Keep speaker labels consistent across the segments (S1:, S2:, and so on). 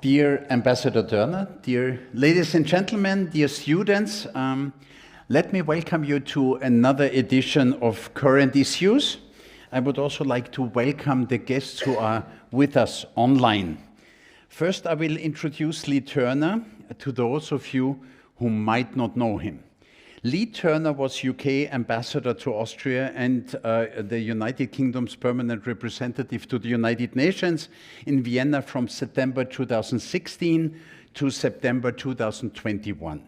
S1: Dear Ambassador Turner, dear ladies and gentlemen, dear students, let me welcome you to another edition of Current Issues. I would also like to welcome the guests who are with us online. First, I will introduce Leigh Turner to those of you who might not know him. Leigh Turner was UK ambassador to Austria and the United Kingdom's permanent representative to the United Nations in Vienna from September 2016 to September 2021.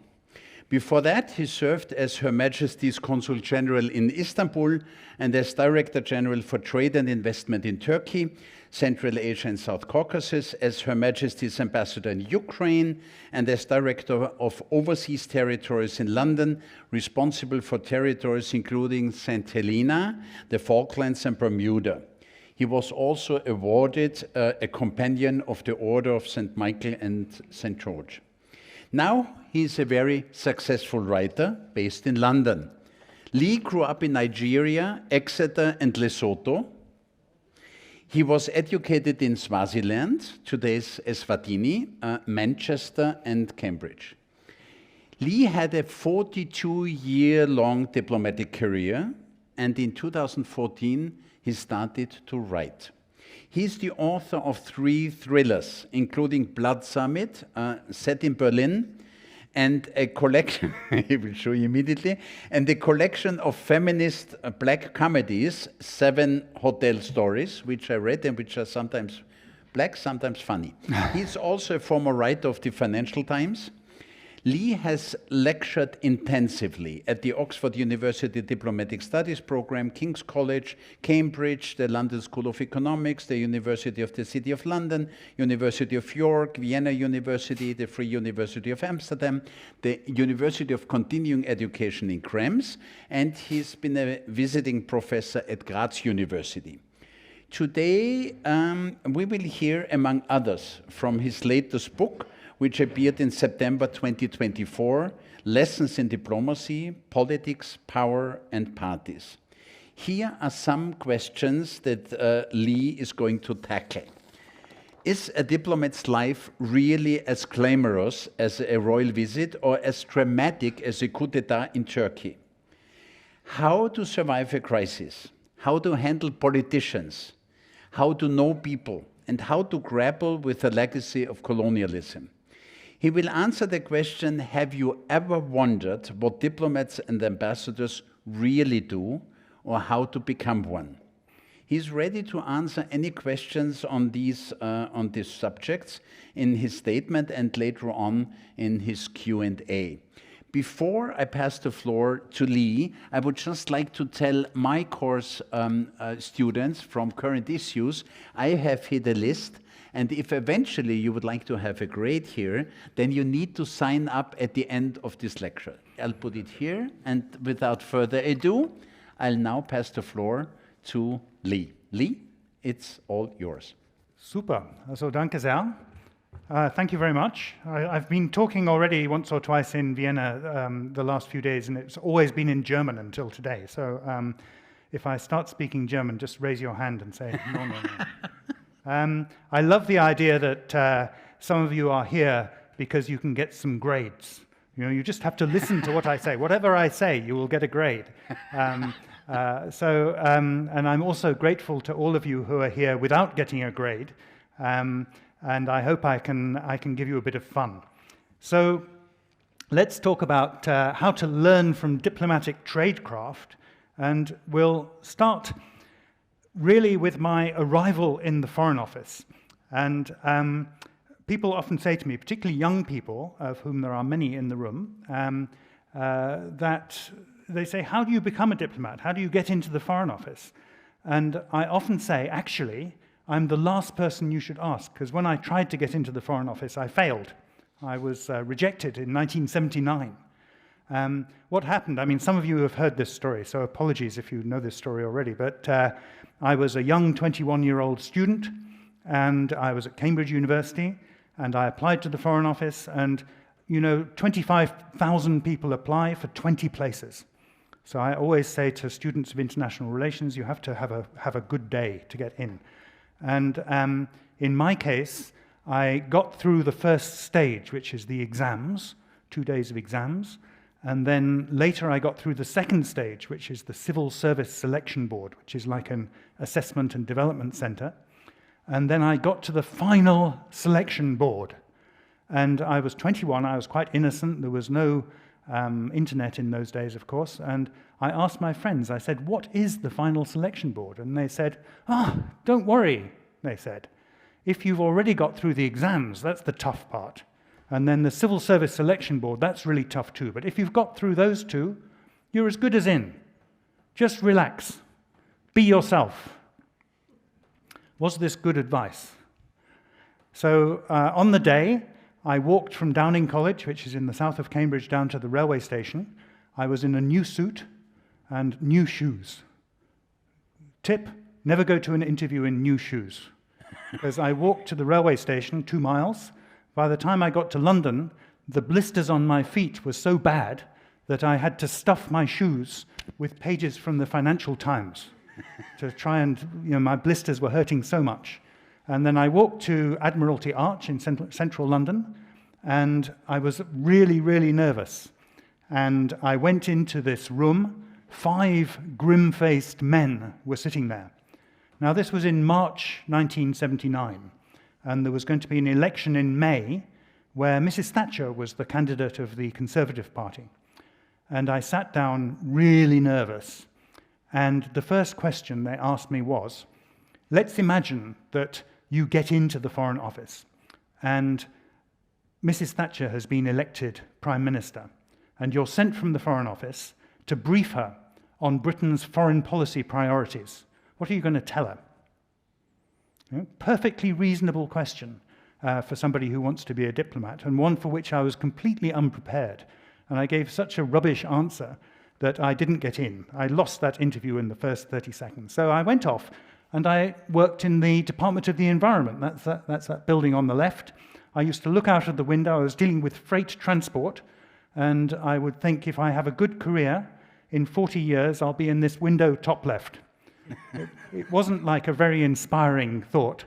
S1: Before that, he served as Her Majesty's Consul General in Istanbul and as Director General for Trade and Investment in Turkey, Central Asia and South Caucasus, as Her Majesty's Ambassador in Ukraine, and as Director of Overseas Territories in London, responsible for territories including St. Helena, the Falklands and Bermuda. He was also awarded a Companion of the Order of St. Michael and St. George. Now he is a very successful writer based in London. Leigh grew up in Nigeria, Exeter and Lesotho. He was educated in Swaziland, today's Eswatini, Manchester and Cambridge. Leigh had a 42-year-long diplomatic career, and in 2014 he started to write. He's the author of 3 thrillers, including Blood Summit, set in Berlin, and a collection, I will show you immediately, and a collection of feminist black comedies, 7 Hotel Stories, which I read and which are sometimes black, sometimes funny. He's also a former writer of the Financial Times. Leigh has lectured intensively at the Oxford University Diplomatic Studies Program, King's College, Cambridge, the London School of Economics, the University of the City of London, University of York, Vienna University, the Free University of Amsterdam, the University of Continuing Education in Krems, and he's been a visiting professor at Graz University. Today, we will hear, among others, from his latest book, which appeared in September 2024, Lessons in Diplomacy, Politics, Power and Parties. Here are some questions that Leigh is going to tackle. Is a diplomat's life really as glamorous as a royal visit or as dramatic as a coup d'etat in Turkey? How to survive a crisis? How to handle politicians? How to know people? And how to grapple with the legacy of colonialism? He will answer the question, have you ever wondered what diplomats and ambassadors really do or how to become one? He's ready to answer any questions on these subjects in his statement and later on in his Q&A. Before I pass the floor to Leigh, I would just like to tell my course students from Current Issues, I have here the list. And if eventually you would like to have a grade here, then you need to sign up at the end of this lecture. I'll put it here, and without further ado, I'll now pass the floor to Leigh. Leigh, it's all yours.
S2: Super. Also, danke sehr. Thank you very much. I've been talking already once or twice in Vienna the last few days, and it's always been in German until today. So if I start speaking German, just raise your hand and say, no, no, no. I love the idea that some of you are here because you can get some grades. You know, you just have to listen to what I say. Whatever I say, you will get a grade. And I'm also grateful to all of you who are here without getting a grade. And I hope I can give you a bit of fun. So let's talk about how to learn from diplomatic tradecraft. And we'll start really with my arrival in the Foreign Office. And people often say to me, particularly young people, of whom there are many in the room, that they say, how do you become a diplomat? How do you get into the Foreign Office? And I often say, actually, I'm the last person you should ask, because when I tried to get into the Foreign Office, I failed. I was rejected in 1979. What happened? I mean, some of you have heard this story, so apologies if you know this story already, but I was a young 21-year-old student, and I was at Cambridge University, and I applied to the Foreign Office, and, you know, 25,000 people apply for 20 places. So I always say to students of international relations, you have to have a good day to get in. And in my case, I got through the first stage, which is the exams, 2 days of exams, and then later I got through the second stage, which is the Civil Service Selection Board, which is like an assessment and development center. And then I got to the final selection board. And I was 21, I was quite innocent, there was no internet in those days, of course, and I asked my friends, I said, what is the final selection board? And they said, don't worry, they said. If you've already got through the exams, that's the tough part. And then the Civil Service Selection Board, that's really tough too. But if you've got through those two, you're as good as in. Just relax. Be yourself. Was this good advice? So on the day, I walked from Downing College, which is in the south of Cambridge, down to the railway station. I was in a new suit and new shoes. Tip, never go to an interview in new shoes. Because I walked to the railway station, 2 miles. By the time I got to London, the blisters on my feet were so bad that I had to stuff my shoes with pages from the Financial Times to try and, my blisters were hurting so much. And then I walked to Admiralty Arch in central London, and I was really, really nervous. And I went into this room. 5 grim-faced men were sitting there. Now, this was in March 1979, and there was going to be an election in May where Mrs. Thatcher was the candidate of the Conservative Party. And I sat down really nervous, and the first question they asked me was, let's imagine that you get into the Foreign Office, and Mrs. Thatcher has been elected Prime Minister, and you're sent from the Foreign Office to brief her on Britain's foreign policy priorities. What are you going to tell her? Perfectly reasonable question for somebody who wants to be a diplomat, and one for which I was completely unprepared. And I gave such a rubbish answer that I didn't get in. I lost that interview in the first 30 seconds. So I went off, and I worked in the Department of the Environment. That's that building on the left. I used to look out of the window. I was dealing with freight transport, and I would think, if I have a good career, in 40 years, I'll be in this window top left. It wasn't like a very inspiring thought.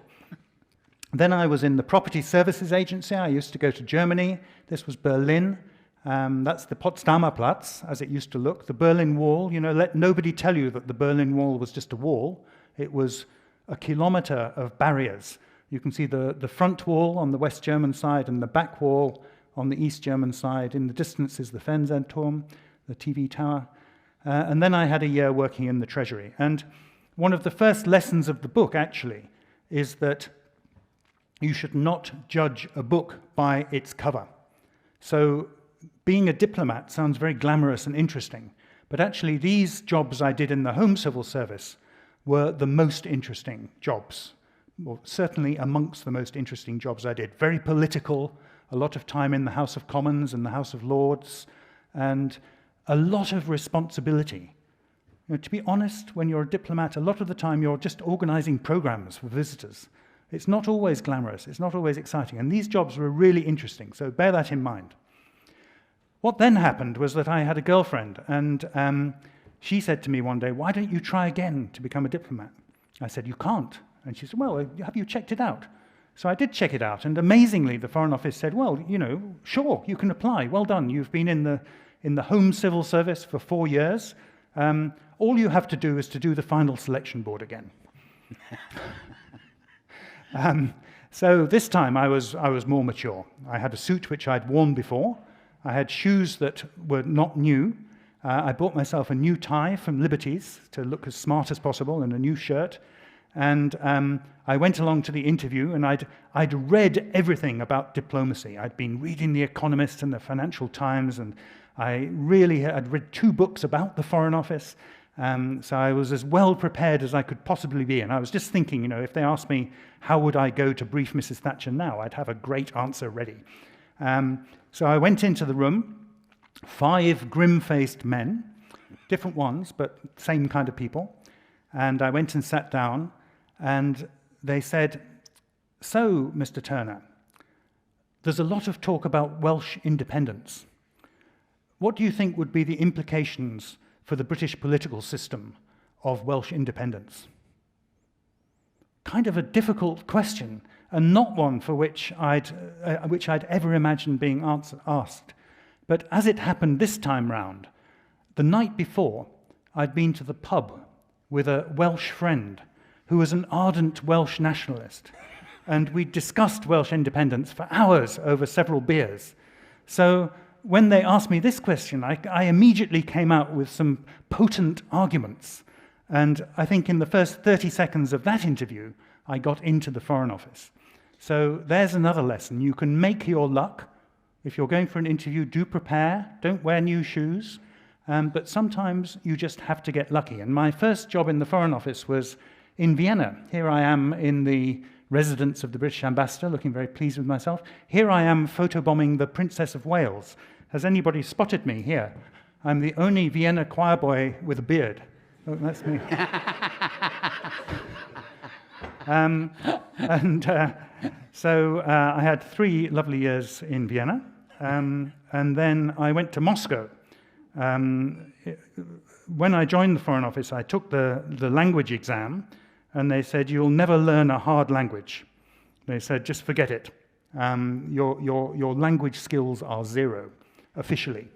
S2: Then I was in the Property Services Agency. I used to go to Germany. This was Berlin. That's the Potsdamer Platz, as it used to look. The Berlin Wall, let nobody tell you that the Berlin Wall was just a wall. It was a kilometer of barriers. You can see the front wall on the West German side and the back wall on the East German side. In the distance is the Fernsehturm, the TV tower. And then I had a year working in the Treasury. And one of the first lessons of the book, actually, is that you should not judge a book by its cover. So being a diplomat sounds very glamorous and interesting, but actually these jobs I did in the Home Civil Service were the most interesting jobs, or certainly amongst the most interesting jobs I did. Very political, a lot of time in the House of Commons and the House of Lords, and a lot of responsibility. To be honest, when you're a diplomat, a lot of the time you're just organizing programs for visitors. It's not always glamorous, it's not always exciting, and these jobs were really interesting, so bear that in mind. What then happened was that I had a girlfriend, and she said to me one day, "Why don't you try again to become a diplomat?" I said, "You can't." And she said, "Well, have you checked it out?" So I did check it out, and amazingly, the Foreign Office said, "Well, sure, you can apply. Well done. You've been in the Home Civil Service for 4 years. All you have to do is to do the final selection board again." So this time I was more mature. I had a suit which I'd worn before. I had shoes that were not new. I bought myself a new tie from Liberty's to look as smart as possible, and a new shirt. And I went along to the interview, and I'd read everything about diplomacy. I'd been reading The Economist and the Financial Times, and I really had read 2 books about the Foreign Office. So I was as well prepared as I could possibly be. And I was just thinking, if they asked me, how would I go to brief Mrs. Thatcher now, I'd have a great answer ready. So I went into the room, 5 grim-faced men, different ones, but same kind of people. And I went and sat down, and they said, "So, Mr. Turner, there's a lot of talk about Welsh independence. What do you think would be the implications for the British political system of Welsh independence?" kind of a difficult question, and not one for which I'd ever imagined being asked. But as it happened this time round, the night before, I'd been to the pub with a Welsh friend who was an ardent Welsh nationalist, and we discussed Welsh independence for hours over several beers. So when they asked me this question, I immediately came out with some potent arguments. And I think in the first 30 seconds of that interview, I got into the Foreign Office. So there's another lesson. You can make your luck. If you're going for an interview, do prepare. Don't wear new shoes. But sometimes you just have to get lucky. And my first job in the Foreign Office was in Vienna. Here I am in the residence of the British ambassador, looking very pleased with myself. Here I am photobombing the Princess of Wales. Has anybody spotted me here? I'm the only Vienna choir boy with a beard. Oh, that's me. So I had 3 lovely years in Vienna, and then I went to Moscow. When I joined the Foreign Office, I took the language exam, and they said, you'll never learn a hard language. They said, just forget it. Your language skills are 0, officially.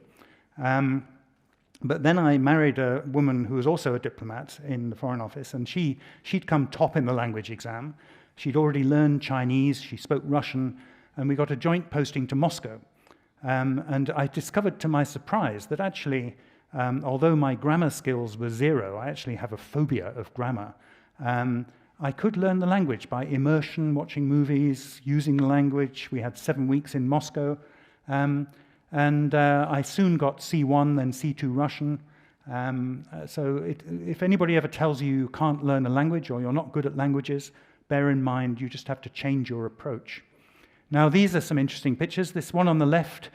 S2: But then I married a woman who was also a diplomat in the Foreign Office, and she'd come top in the language exam. She'd already learned Chinese, she spoke Russian, and we got a joint posting to Moscow. And I discovered to my surprise that actually, although my grammar skills were 0, I actually have a phobia of grammar. I could learn the language by immersion, watching movies, using the language. We had 7 weeks in Moscow. And I soon got C1, then C2 Russian. So if anybody ever tells you you can't learn a language or you're not good at languages, bear in mind you just have to change your approach. Now, these are some interesting pictures. This one on the left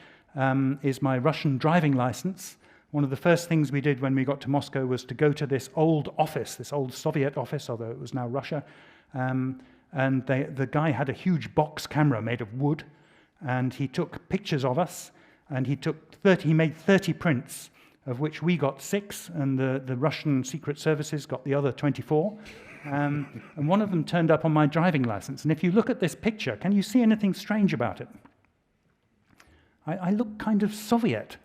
S2: is my Russian driving license. One of the first things we did when we got to Moscow was to go to this old office, this old Soviet office, although it was now Russia. And the guy had a huge box camera made of wood, and he took pictures of us, and he made 30 prints, of which we got 6, and the Russian secret services got the other 24. And one of them turned up on my driving license. And if you look at this picture, can you see anything strange about it? I look kind of Soviet.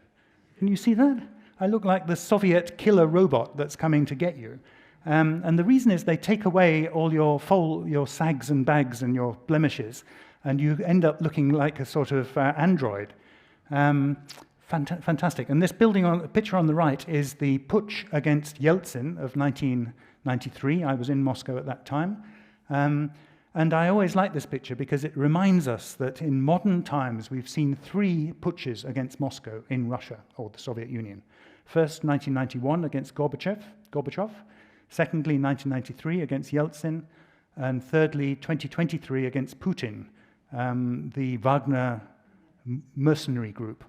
S2: Can you see that? I look like the Soviet killer robot that's coming to get you. And the reason is they take away all your sags and bags and your blemishes, and you end up looking like a sort of android. Fantastic. And this picture on the right is the putsch against Yeltsin of 1993. I was in Moscow at that time. And I always like this picture because it reminds us that in modern times we've seen 3 putsches against Moscow in Russia, or the Soviet Union. First, 1991 against Gorbachev. Secondly, 1993 against Yeltsin. And thirdly, 2023 against Putin, the Wagner mercenary group.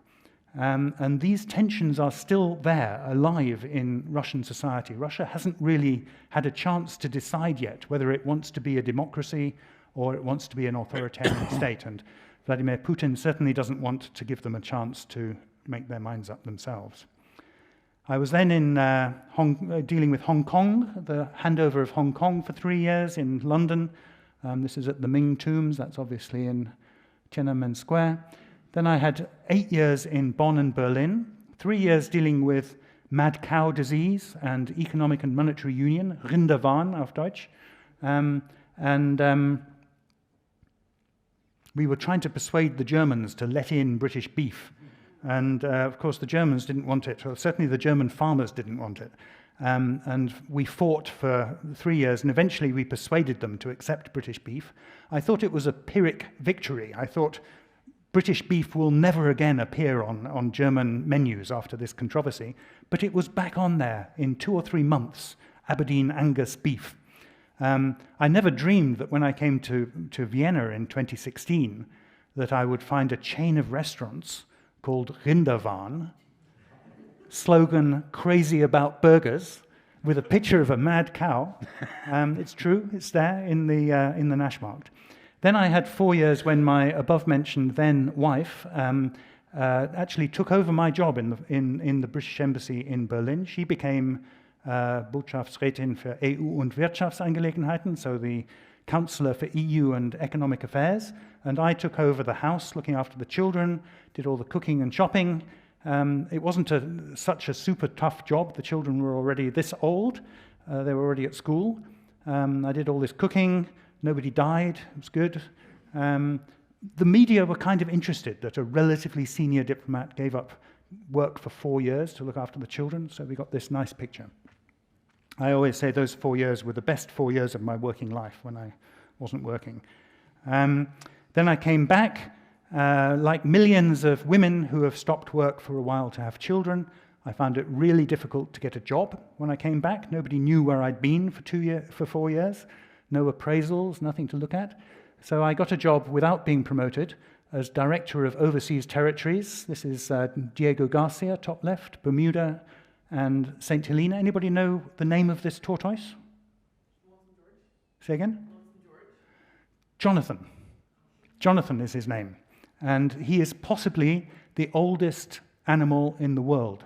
S2: And these tensions are still there, alive in Russian society. Russia hasn't really had a chance to decide yet whether it wants to be a democracy or it wants to be an authoritarian state. And Vladimir Putin certainly doesn't want to give them a chance to make their minds up themselves. I was then in dealing with Hong Kong, the handover of Hong Kong for 3 years in London. This is at the Ming Tombs, that's obviously in Tiananmen Square. Then I had 8 years in Bonn and Berlin, 3 years dealing with mad cow disease and economic and monetary union, Rinderwahn auf Deutsch. We were trying to persuade the Germans to let in British beef. And of course, the Germans didn't want it, or certainly the German farmers didn't want it. And we fought for 3 years, and eventually we persuaded them to accept British beef. I thought it was a Pyrrhic victory. I thought British beef will never again appear on German menus after this controversy, but it was back on there in 2 or 3 months, Aberdeen Angus beef. I never dreamed that when I came to Vienna in 2016 that I would find a chain of restaurants called Rinderwahn, slogan crazy about burgers, with a picture of a mad cow. It's true, it's there in the Naschmarkt. Then I had 4 years when my above-mentioned then wife actually took over my job in the British Embassy in Berlin. She became Botschaftsrätin für EU- und Wirtschaftsangelegenheiten, so the Counselor for EU and Economic Affairs, and I took over the house, looking after the children, did all the cooking and shopping. It wasn't such a super tough job. The children were already this old. They were already at school. I did all this cooking. Nobody died. It was good. The media were kind of interested that a relatively senior diplomat gave up work for 4 years to look after the children, so we got this nice picture. I always say those 4 years were the best 4 years of my working life when I wasn't working. Then I came back, like millions of women who have stopped work for a while to have children. I found it really difficult to get a job when I came back. Nobody knew where I'd been for 4 years. No appraisals, nothing to look at. So I got a job without being promoted as Director of Overseas Territories. This is Diego Garcia, top left, Bermuda, and St. Helena. Anybody know the name of this tortoise? Say again? Jonathan. Jonathan is his name. And he is possibly the oldest animal in the world.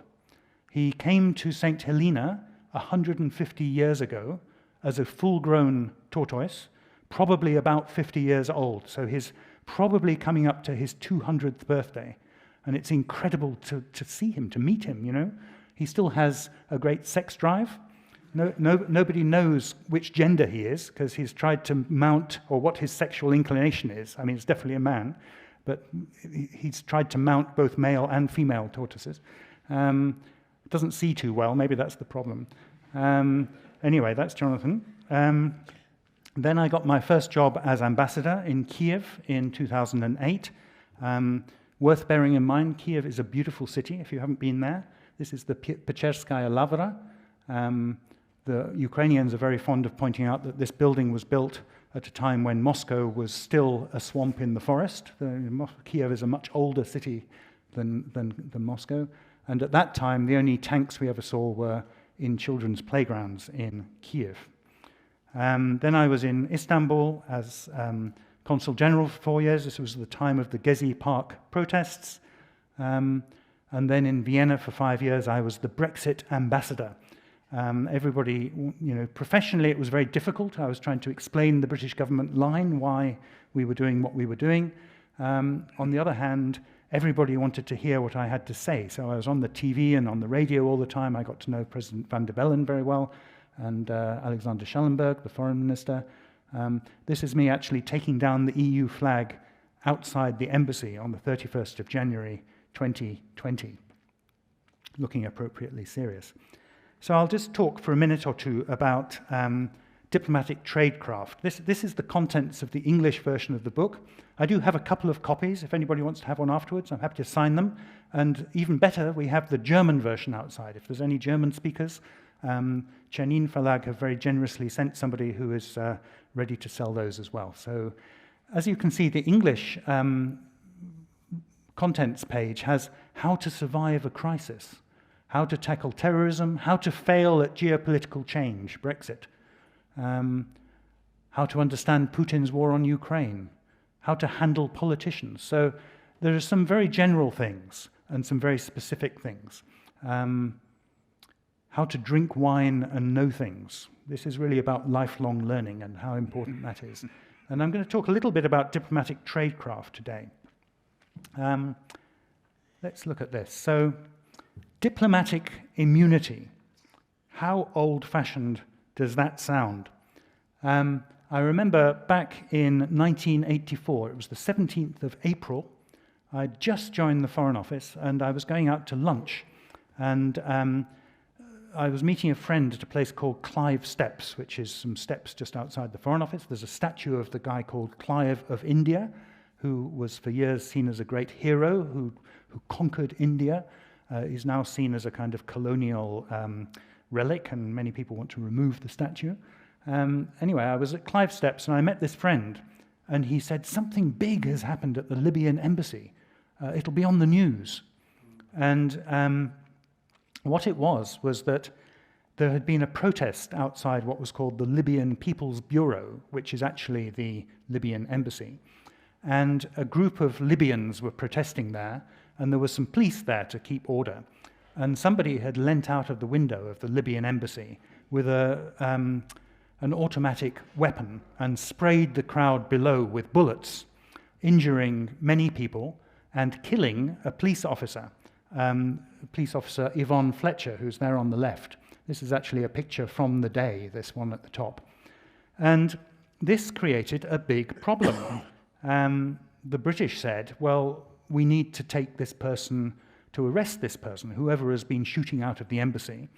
S2: He came to St. Helena 150 years ago as a full-grown tortoise, probably about 50 years old. So he's probably coming up to his 200th birthday. And it's incredible to see him, to meet him, you know. He still has a great sex drive. Nobody knows which gender he is, because he's tried to mount, or what his sexual inclination is. I mean, it's definitely a man, but he's tried to mount both male and female tortoises. Doesn't see too well, maybe that's the problem. Anyway, that's Jonathan. Then I got my first job as ambassador in Kiev in 2008. Worth bearing in mind, Kiev is a beautiful city if you haven't been there. This is the Pecherskaya Lavra. The Ukrainians are very fond of pointing out that this building was built at a time when Moscow was still a swamp in the forest. Kiev is a much older city than Moscow. And at that time, the only tanks we ever saw were in children's playgrounds in Kiev. Then I was in Istanbul as Consul General for 4 years. This was the time of the Gezi Park protests. And then in Vienna for 5 years, I was the Brexit ambassador. Everybody, you know, professionally it was very difficult. I was trying to explain the British government line, why we were doing what we were doing. On the other hand, everybody wanted to hear what I had to say. So I was on the TV and on the radio all the time. I got to know President van der Bellen very well, and Alexander Schallenberg, the foreign minister. This is me actually taking down the EU flag outside the embassy on the 31st of January 2020, looking appropriately serious. So I'll just talk for a minute or two about diplomatic tradecraft. This is the contents of the English version of the book. I do have a couple of copies. If anybody wants to have one afterwards, I'm happy to sign them. And even better, we have the German version outside. If there's any German speakers, Czernin Verlag have very generously sent somebody who is ready to sell those as well. So as you can see, the English contents page has how to survive a crisis, how to tackle terrorism, how to fail at geopolitical change, Brexit, how to understand Putin's war on Ukraine, how to handle politicians. So there are some very general things and some very specific things. How to drink wine and know things. This is really about lifelong learning and how important that is. And I'm going to talk a little bit about diplomatic tradecraft today. Let's look at this. So, diplomatic immunity. How old-fashioned does that sound? I remember back in 1984, it was the 17th of April, I'd just joined the Foreign Office and I was going out to lunch. And I was meeting a friend at a place called Clive Steps, which is some steps just outside the Foreign Office. There's a statue of the guy called Clive of India, who was for years seen as a great hero who conquered India. He's now seen as a kind of colonial relic, and many people want to remove the statue. Anyway, I was at Clive Steps, and I met this friend, and he said, something big has happened at the Libyan embassy. It'll be on the news. And what it was that there had been a protest outside what was called the Libyan People's Bureau, which is actually the Libyan embassy. And a group of Libyans were protesting there, and there were some police there to keep order. and somebody had leant out of the window of the Libyan embassy with an automatic weapon and sprayed the crowd below with bullets, injuring many people and killing a police officer Yvonne Fletcher, who's there on the left. This is actually a picture from the day, this one at the top. And this created a big problem. The British said, well, we need to take this person, to arrest this person, whoever has been shooting out of the embassy.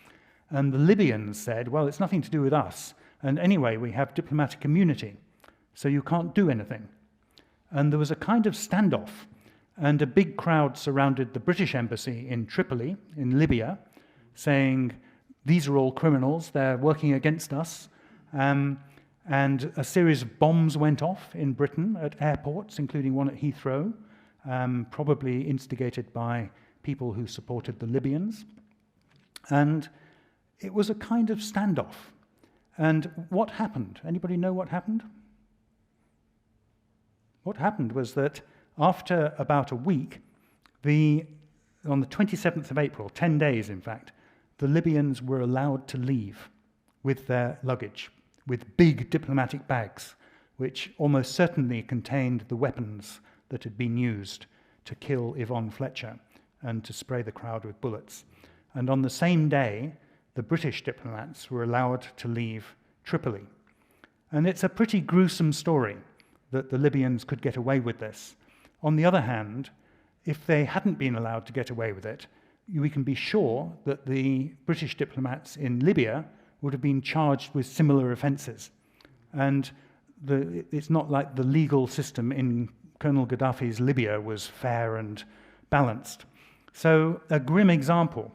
S2: And the Libyans said, well, it's nothing to do with us. And anyway, we have diplomatic immunity, so you can't do anything. And there was a kind of standoff, and a big crowd surrounded the British embassy in Tripoli, in Libya, saying, these are all criminals, they're working against us. And a series of bombs went off in Britain at airports, including one at Heathrow, probably instigated by people who supported the Libyans. And it was a kind of standoff. And what happened? Anybody know what happened? What happened was that after about a week, on the 27th of April, 10 days in fact, the Libyans were allowed to leave with their luggage, with big diplomatic bags, which almost certainly contained the weapons that had been used to kill Yvonne Fletcher and to spray the crowd with bullets. And on the same day, the British diplomats were allowed to leave Tripoli. And it's a pretty gruesome story that the Libyans could get away with this. On the other hand, if they hadn't been allowed to get away with it, we can be sure that the British diplomats in Libya would have been charged with similar offences. And it's not like the legal system in Colonel Gaddafi's Libya was fair and balanced. So a grim example.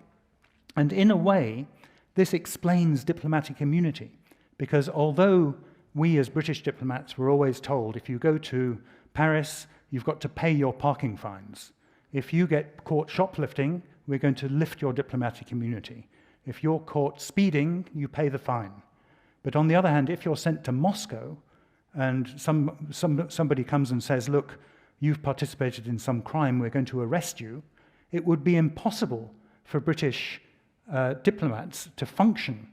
S2: And in a way, this explains diplomatic immunity, because although we as British diplomats were always told, if you go to Paris, you've got to pay your parking fines. If you get caught shoplifting, we're going to lift your diplomatic immunity. If you're caught speeding, you pay the fine. But on the other hand, if you're sent to Moscow and somebody comes and says, look, you've participated in some crime, we're going to arrest you, it would be impossible for British diplomats to function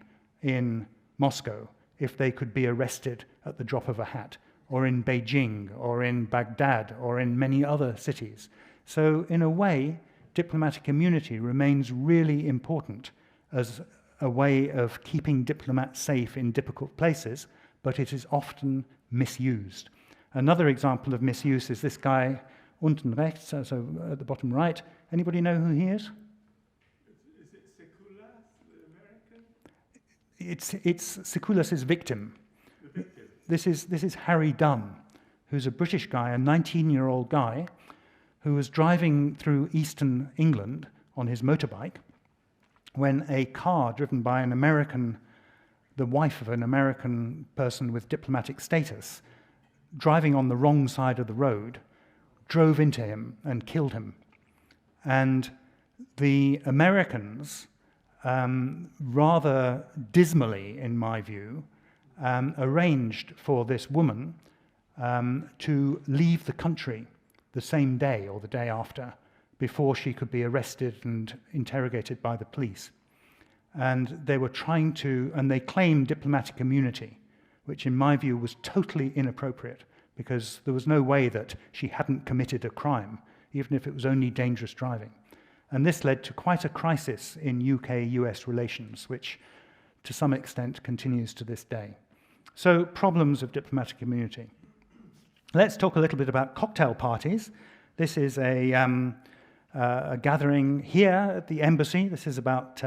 S2: in Moscow if they could be arrested at the drop of a hat, or in Beijing, or in Baghdad, or in many other cities. So in a way, diplomatic immunity remains really important as a way of keeping diplomats safe in difficult places, but it is often misused. Another example of misuse is this guy, unten rechts, so at the bottom right. Anybody know who he is?
S3: Is it Sekulas, the American?
S2: It's Sekulas' victim.
S3: The victim.
S2: This is Harry Dunn, who's a British guy, a 19-year-old guy, who was driving through eastern England on his motorbike when a car driven by an American, the wife of an American person with diplomatic status, driving on the wrong side of the road, drove into him and killed him. And the Americans, rather dismally, in my view, arranged for this woman to leave the country the same day or the day after, before she could be arrested and interrogated by the police. And they were trying to, and they claimed diplomatic immunity, which in my view was totally inappropriate, because there was no way that she hadn't committed a crime, even if it was only dangerous driving. And this led to quite a crisis in UK-US relations, which to some extent continues to this day. So, problems of diplomatic immunity. Let's talk a little bit about cocktail parties. This is a gathering here at the embassy. This is about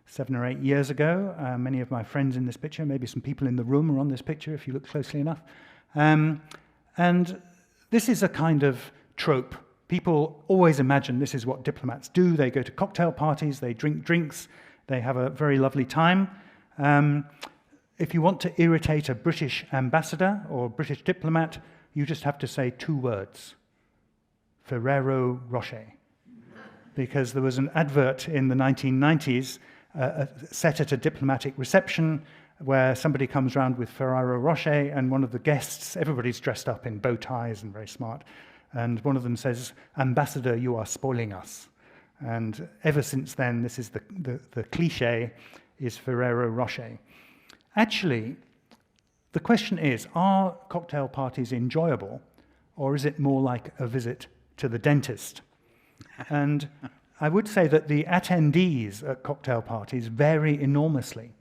S2: 7 or 8 years ago. Many of my friends in this picture, maybe some people in the room are on this picture if you look closely enough. And this is a kind of trope. People always imagine this is what diplomats do. They go to cocktail parties, they drink drinks, they have a very lovely time. If you want to irritate a British ambassador or a British diplomat, you just have to say 2 words: Ferrero Rocher. Because there was an advert in the 1990s set at a diplomatic reception where somebody comes round with Ferrero Rocher, and one of the guests, everybody's dressed up in bow ties and very smart, and one of them says, "Ambassador, you are spoiling us." And ever since then, this is the cliché, is Ferrero Rocher. Actually, the question is, are cocktail parties enjoyable, or is it more like a visit to the dentist? And I would say that the attendees at cocktail parties vary enormously.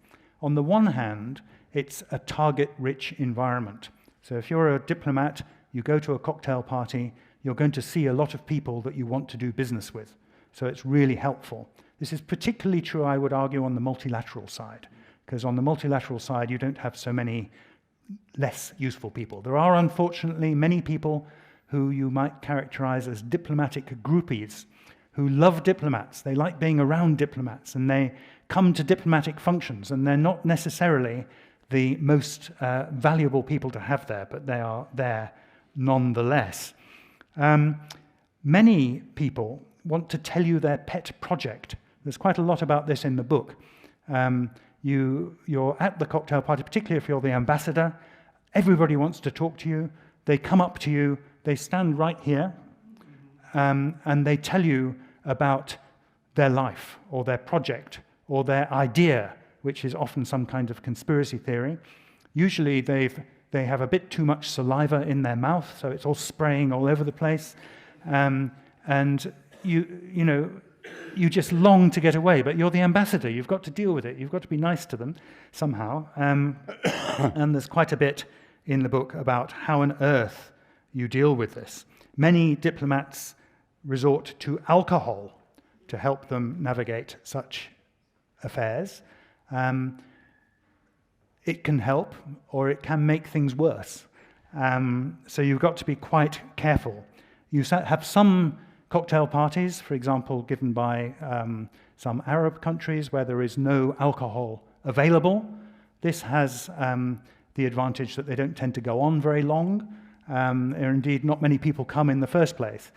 S2: On the one hand, it's a target-rich environment. So if you're a diplomat, you go to a cocktail party, you're going to see a lot of people that you want to do business with. So it's really helpful. This is particularly true, I would argue, on the multilateral side, because on the multilateral side, you don't have so many less useful people. There are, unfortunately, many people who you might characterize as diplomatic groupies, who love diplomats. They like being around diplomats, and they come to diplomatic functions, and they're not necessarily the most valuable people to have there, but they are there nonetheless. Many people want to tell you their pet project. There's quite a lot about this in the book. You're at the cocktail party, particularly if you're the ambassador. Everybody wants to talk to you. They come up to you. They stand right here, and they tell you about their life or their project or their idea, which is often some kind of conspiracy theory. Usually they have a bit too much saliva in their mouth, so it's all spraying all over the place. And you just long to get away, but you're the ambassador. You've got to deal with it. You've got to be nice to them somehow. And there's quite a bit in the book about how on earth you deal with this. Many diplomats resort to alcohol to help them navigate such affairs. It can help, or it can make things worse. So you've got to be quite careful. You have some cocktail parties, for example, given by some Arab countries where there is no alcohol available. This has the advantage that they don't tend to go on very long, or indeed not many people come in the first place.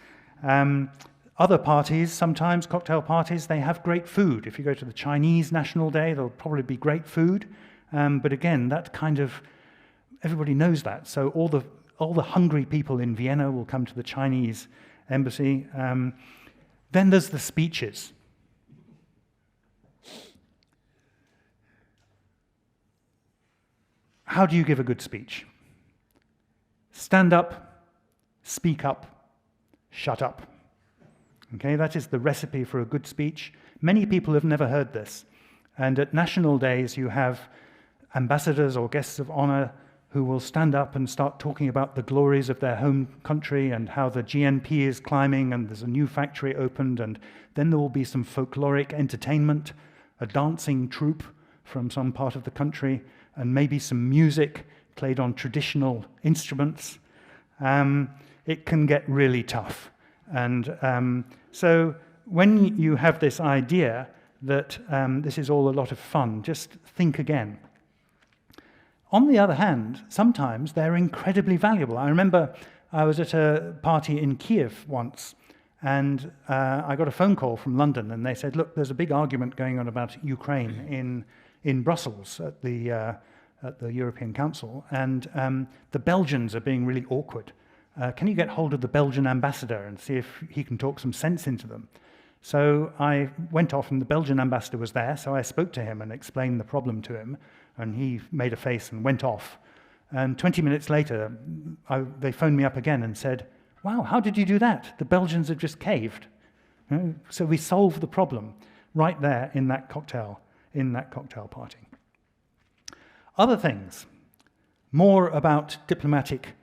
S2: Other parties, sometimes cocktail parties, they have great food. If you go to the Chinese National Day, there'll probably be great food. But again, that kind of, everybody knows that. So all the hungry people in Vienna will come to the Chinese embassy. Then there's the speeches. How do you give a good speech? Stand up, speak up, shut up. Okay, that is the recipe for a good speech. Many people have never heard this. And at national days, you have ambassadors or guests of honor who will stand up and start talking about the glories of their home country and how the GNP is climbing and there's a new factory opened, and then there will be some folkloric entertainment, a dancing troupe from some part of the country, and maybe some music played on traditional instruments. It can get really tough. And so when you have this idea that this is all a lot of fun, just think again. On the other hand, sometimes they're incredibly valuable. I remember I was at a party in Kiev once, and I got a phone call from London, and they said, look, there's a big argument going on about Ukraine in Brussels at the European Council, and the Belgians are being really awkward. Can you get hold of the Belgian ambassador and see if he can talk some sense into them? So I went off, and the Belgian ambassador was there, so I spoke to him and explained the problem to him, and he made a face and went off. And 20 minutes later, they phoned me up again and said, wow, how did you do that? The Belgians have just caved. So we solved the problem right there in that cocktail party. Other things, more about diplomatic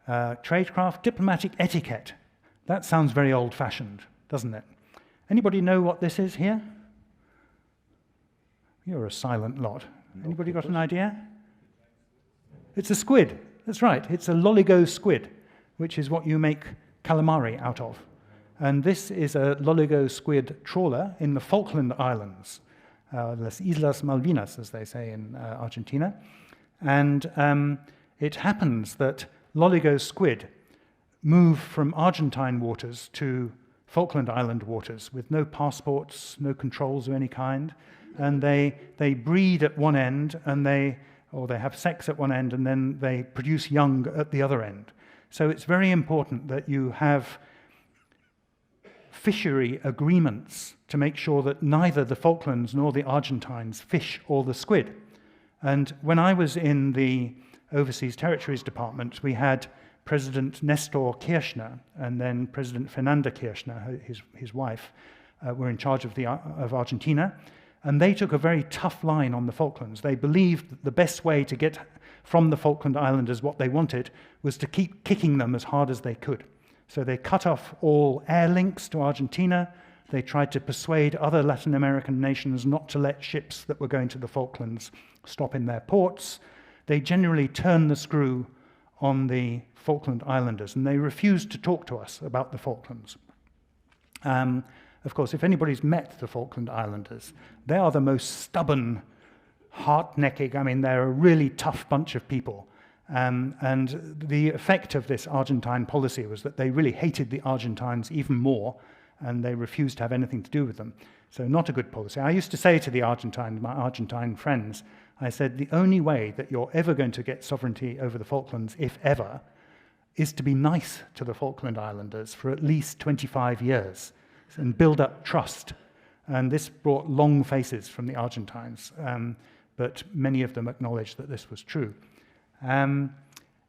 S2: tradecraft, diplomatic etiquette. That sounds very old-fashioned, doesn't it? Anybody know what this is here? You're a silent lot. Anybody got an idea? It's a squid. That's right. It's a loligo squid, which is what you make calamari out of. And this is a loligo squid trawler in the Falkland Islands, las Islas Malvinas, as they say in Argentina. And it happens that loligo squid move from Argentine waters to Falkland Island waters with no passports, no controls of any kind. And they breed at one end, and they have sex at one end, and then they produce young at the other end. So it's very important that you have fishery agreements to make sure that neither the Falklands nor the Argentines fish all the squid. And when I was in the Overseas Territories Department, we had President Nestor Kirchner and then President Fernanda Kirchner, his wife, were in charge of Argentina. And they took a very tough line on the Falklands. They believed that the best way to get from the Falkland Islanders what they wanted was to keep kicking them as hard as they could. So they cut off all air links to Argentina. They tried to persuade other Latin American nations not to let ships that were going to the Falklands stop in their ports. They generally turned the screw on the Falkland Islanders, and they refused to talk to us about the Falklands. Of course, if anybody's met the Falkland Islanders, they are the most stubborn, hard-necked, I mean, they're a really tough bunch of people. And the effect of this Argentine policy was that they really hated the Argentines even more, and they refused to have anything to do with them. So not a good policy. I used to say to my Argentine friends, I said, the only way that you're ever going to get sovereignty over the Falklands, if ever, is to be nice to the Falkland Islanders for at least 25 years and build up trust. And this brought long faces from the Argentines, but many of them acknowledged that this was true.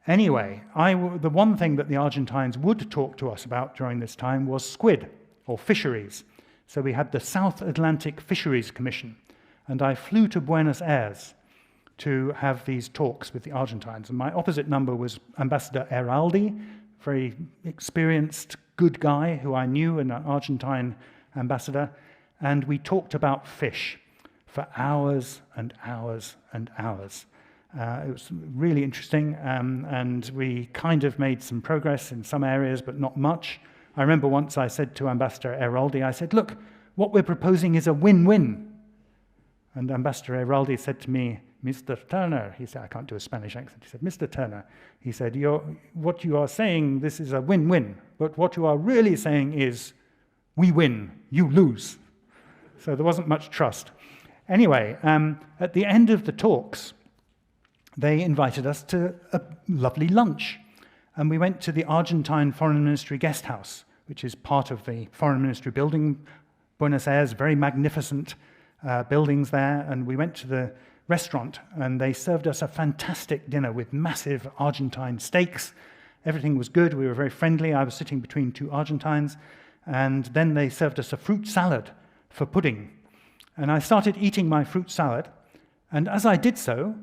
S2: Anyway, the one thing that the Argentines would talk to us about during this time was squid, or fisheries. So we had the South Atlantic Fisheries Commission, and I flew to Buenos Aires to have these talks with the Argentines. And my opposite number was Ambassador Eraldi, very experienced, good guy who I knew, an Argentine ambassador, and we talked about fish for hours and hours and hours. It was really interesting, and we kind of made some progress in some areas, but not much. I remember once I said to Ambassador Eraldi, I said, look, what we're proposing is a win-win. And Ambassador Eraldi said to me, Mr. Turner, he said, I can't do a Spanish accent, he said, Mr. Turner, he said, what you are saying, this is a win-win, but what you are really saying is, we win, you lose. So there wasn't much trust. Anyway, at the end of the talks, they invited us to a lovely lunch, and we went to the Argentine Foreign Ministry guest house, which is part of the Foreign Ministry building, Buenos Aires, very magnificent buildings there, and we went to the restaurant, and they served us a fantastic dinner with massive Argentine steaks. Everything was good, we were very friendly. I was sitting between two Argentines, and then they served us a fruit salad for pudding. And I started eating my fruit salad, and as I did so,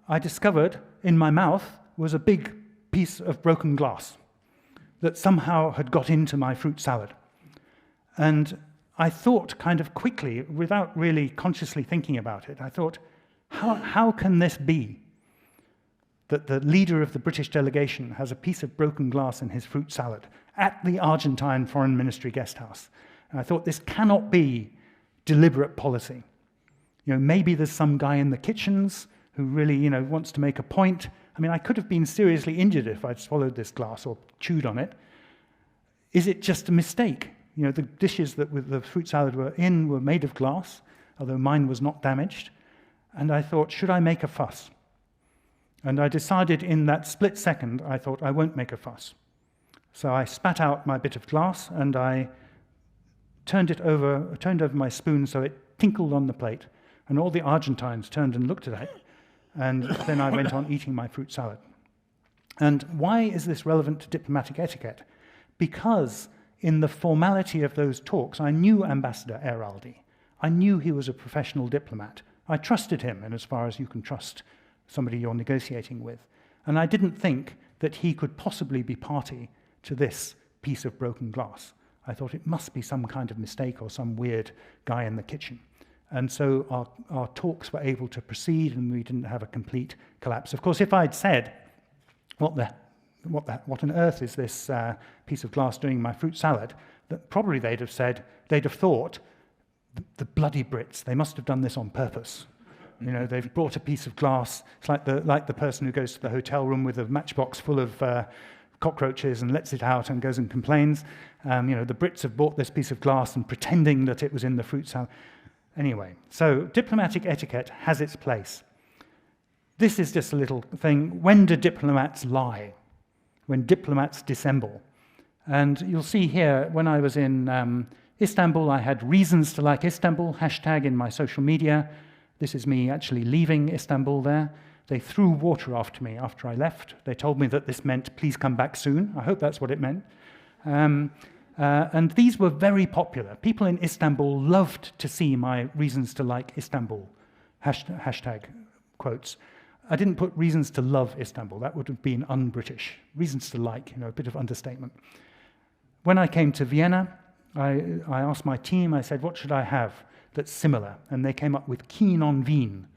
S2: I discovered in my mouth was a big piece of broken glass that somehow had got into my fruit salad. And I thought kind of quickly, without really consciously thinking about it, I thought, how can this be that the leader of the British delegation has a piece of broken glass in his fruit salad at the Argentine Foreign Ministry guest house? And I thought, this cannot be deliberate policy. Maybe there's some guy in the kitchens who really, wants to make a point. I mean, I could have been seriously injured if I'd swallowed this glass or chewed on it. Is it just a mistake? The dishes that with the fruit salad were made of glass, although mine was not damaged. And I thought, should I make a fuss? And I decided in that split second, I thought, I won't make a fuss. So I spat out my bit of glass, and I turned over my spoon so it tinkled on the plate. And all the Argentines turned and looked at it. And then I went on eating my fruit salad. And why is this relevant to diplomatic etiquette? Because in the formality of those talks, I knew Ambassador Eraldi. I knew he was a professional diplomat. I trusted him, in as far as you can trust somebody you're negotiating with. And I didn't think that he could possibly be party to this piece of broken glass. I thought it must be some kind of mistake or some weird guy in the kitchen. And so our talks were able to proceed, and we didn't have a complete collapse. Of course, if I'd said, what on earth is this piece of glass doing in my fruit salad, that probably they'd have thought, the bloody Brits, they must have done this on purpose. They've brought a piece of glass. It's like the person who goes to the hotel room with a matchbox full of cockroaches and lets it out and goes and complains. The Brits have bought this piece of glass and pretending that it was in the fruit salad. Anyway, so diplomatic etiquette has its place. This is just a little thing. When do diplomats lie? When diplomats dissemble. And you'll see here, when I was in Istanbul, I had reasons to like Istanbul, hashtag in my social media. This is me actually leaving Istanbul there. They threw water after me after I left. They told me that this meant, please come back soon. I hope that's what it meant. And these were very popular. People in Istanbul loved to see my reasons to like Istanbul, hashtag quotes. I didn't put reasons to love Istanbul. That would have been un-British. Reasons to like, a bit of understatement. When I came to Vienna, I asked my team, I said, what should I have that's similar? And they came up with Keen on Wien.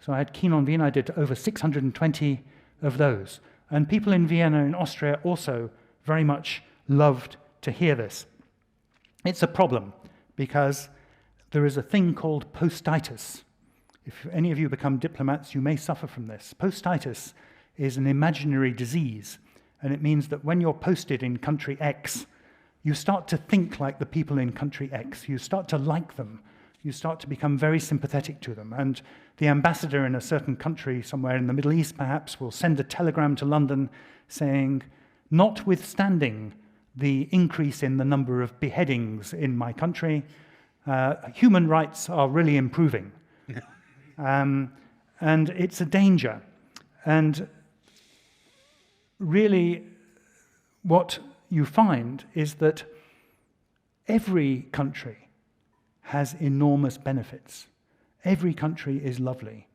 S2: So I had Keen on Wien. I did over 620 of those. And people in Vienna and Austria also very much loved to hear this. It's a problem because there is a thing called postitis. If any of you become diplomats, you may suffer from this. Postitis is an imaginary disease, and it means that when you're posted in country X, you start to think like the people in country X. You start to like them. You start to become very sympathetic to them. And the ambassador in a certain country, somewhere in the Middle East perhaps, will send a telegram to London saying, notwithstanding the increase in the number of beheadings in my country, human rights are really improving. And it's a danger. And really, what you find is that every country has enormous benefits. Every country is lovely.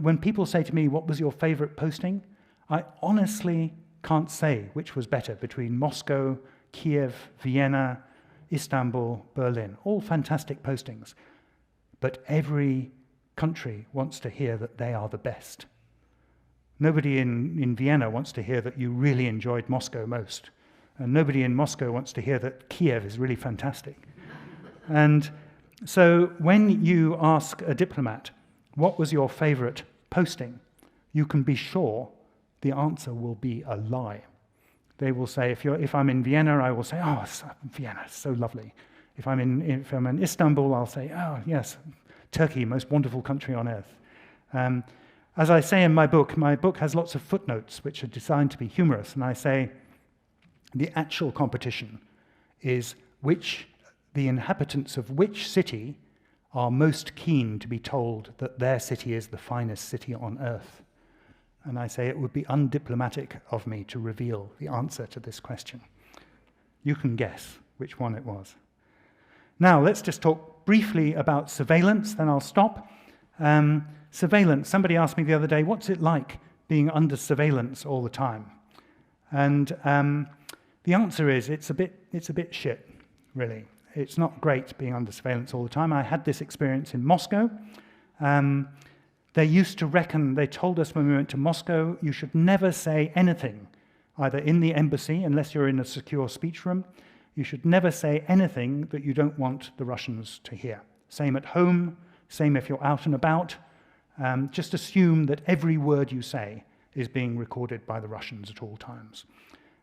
S2: When people say to me, what was your favorite posting? I honestly can't say which was better between Moscow, Kiev, Vienna, Istanbul, Berlin. All fantastic postings. But every country wants to hear that they are the best. Nobody in Vienna wants to hear that you really enjoyed Moscow most. And nobody in Moscow wants to hear that Kiev is really fantastic. And so when you ask a diplomat, what was your favorite posting? You can be sure the answer will be a lie. They will say, if I'm in Vienna, I will say, oh, Vienna, so lovely. If I'm in Istanbul, I'll say, oh, yes, Turkey, most wonderful country on earth. As I say in my book has lots of footnotes which are designed to be humorous, and I say the actual competition is the inhabitants of which city are most keen to be told that their city is the finest city on earth. And I say it would be undiplomatic of me to reveal the answer to this question. You can guess which one it was. Now, let's just talk briefly about surveillance, then I'll stop. Surveillance, somebody asked me the other day, what's it like being under surveillance all the time? And the answer is it's a bit shit, really. It's not great being under surveillance all the time. I had this experience in Moscow. They used to reckon, they told us when we went to Moscow, you should never say anything, either in the embassy, unless you're in a secure speech room. You should never say anything that you don't want the Russians to hear. Same at home, same if you're out and about. Just assume that every word you say is being recorded by the Russians at all times.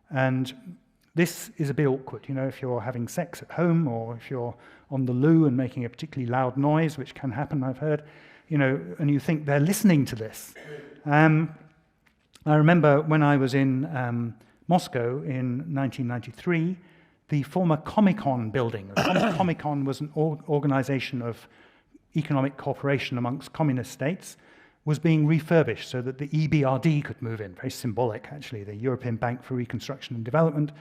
S2: And this is a bit awkward, if you're having sex at home or if you're on the loo and making a particularly loud noise, which can happen, I've heard, and you think they're listening to this. I remember when I was in Moscow in 1993, the former Comecon building. Comecon was an organization of economic cooperation amongst communist states, was being refurbished so that the EBRD could move in. Very symbolic, actually, the European Bank for Reconstruction and Development.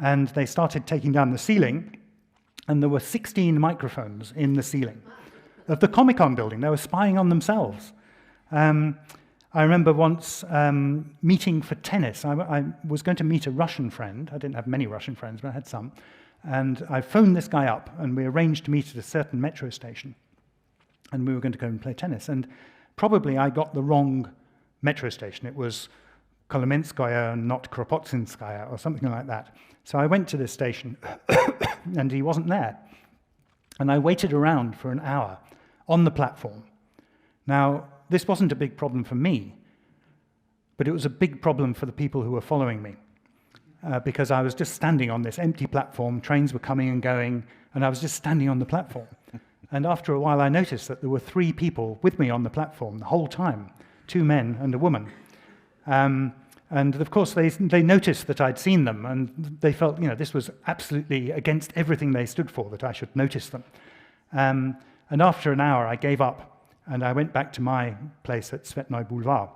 S2: And they started taking down the ceiling, and there were 16 microphones in the ceiling of the Comecon building. They were spying on themselves. I remember once meeting for tennis. I was going to meet a Russian friend. I didn't have many Russian friends, but I had some. And I phoned this guy up, and we arranged to meet at a certain metro station. And we were going to go and play tennis. And probably I got the wrong metro station. It was Kolomenskaya and not Kropotzinskaya or something like that. So I went to this station, and he wasn't there. And I waited around for an hour on the platform. Now, this wasn't a big problem for me, but it was a big problem for the people who were following me, because I was just standing on this empty platform, trains were coming and going, and I was just standing on the platform. And after a while, I noticed that there were 3 people with me on the platform the whole time, 2 men and a woman. And of course, they noticed that I'd seen them, and they felt, this was absolutely against everything they stood for, that I should notice them. And after an hour, I gave up, and I went back to my place at Tsvetnoy Boulevard.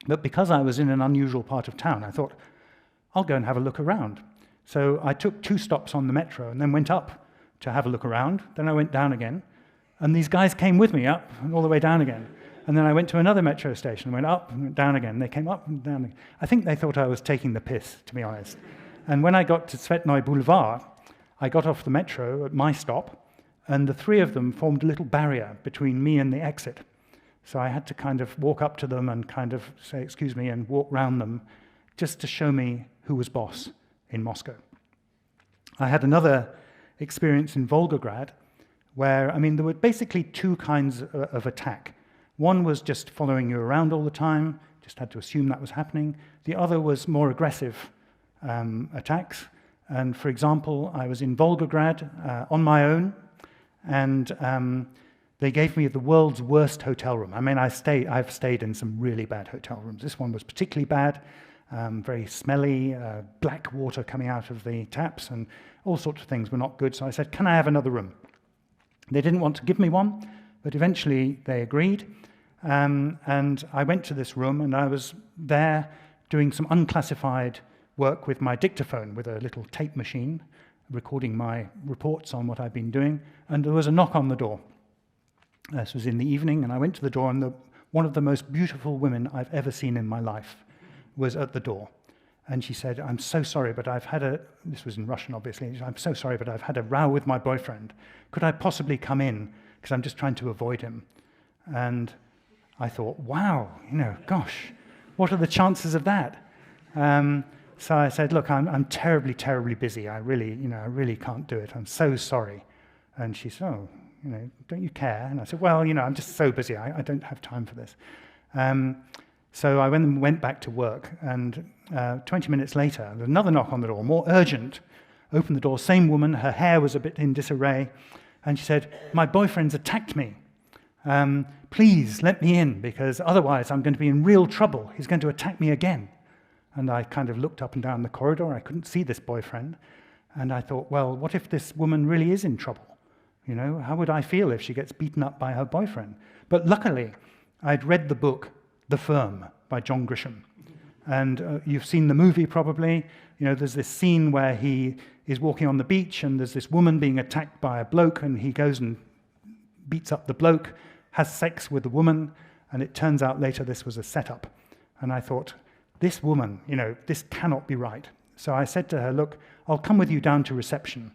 S2: But because I was in an unusual part of town, I thought, I'll go and have a look around. So I took 2 stops on the metro and then went up to have a look around. Then I went down again, and these guys came with me up and all the way down again. And then I went to another metro station, went up and went down again. They came up and down again. I think they thought I was taking the piss, to be honest. And when I got to Tsvetnoy Boulevard, I got off the metro at my stop, and the 3 of them formed a little barrier between me and the exit. So I had to kind of walk up to them and kind of say, excuse me, and walk round them just to show me who was boss in Moscow. I had another experience in Volgograd where, there were basically 2 kinds of attack. One was just following you around all the time, just had to assume that was happening. The other was more aggressive attacks. And for example, I was in Volgograd on my own, and they gave me the world's worst hotel room. I've stayed in some really bad hotel rooms. This one was particularly bad, very smelly, black water coming out of the taps, and all sorts of things were not good. So I said, can I have another room? They didn't want to give me one, but eventually they agreed. And I went to this room, and I was there doing some unclassified work with my dictaphone, with a little tape machine, recording my reports on what I'd been doing, and there was a knock on the door. This was in the evening, and I went to the door, and one of the most beautiful women I've ever seen in my life was at the door. And she said, I'm so sorry, but this was in Russian, obviously. I'm so sorry, but I've had a row with my boyfriend. Could I possibly come in? Because I'm just trying to avoid him. And I thought, wow, gosh, what are the chances of that? So I said, look, I'm terribly, terribly busy. I really can't do it. I'm so sorry. And she said, oh, don't you care? And I said, well, I'm just so busy. I don't have time for this. So I went back to work, and 20 minutes later, there was another knock on the door, more urgent. Opened the door, same woman, her hair was a bit in disarray, and she said, my boyfriend's attacked me. Please let me in, because otherwise I'm going to be in real trouble. He's going to attack me again. And I kind of looked up and down the corridor. I couldn't see this boyfriend. And I thought, well, what if this woman really is in trouble? How would I feel if she gets beaten up by her boyfriend? But luckily, I'd read the book The Firm by John Grisham. And you've seen the movie probably. There's this scene where he is walking on the beach, and there's this woman being attacked by a bloke, and he goes and beats up the bloke, has sex with the woman, and it turns out later this was a setup. And I thought, this woman, this cannot be right. So I said to her, look, I'll come with you down to reception,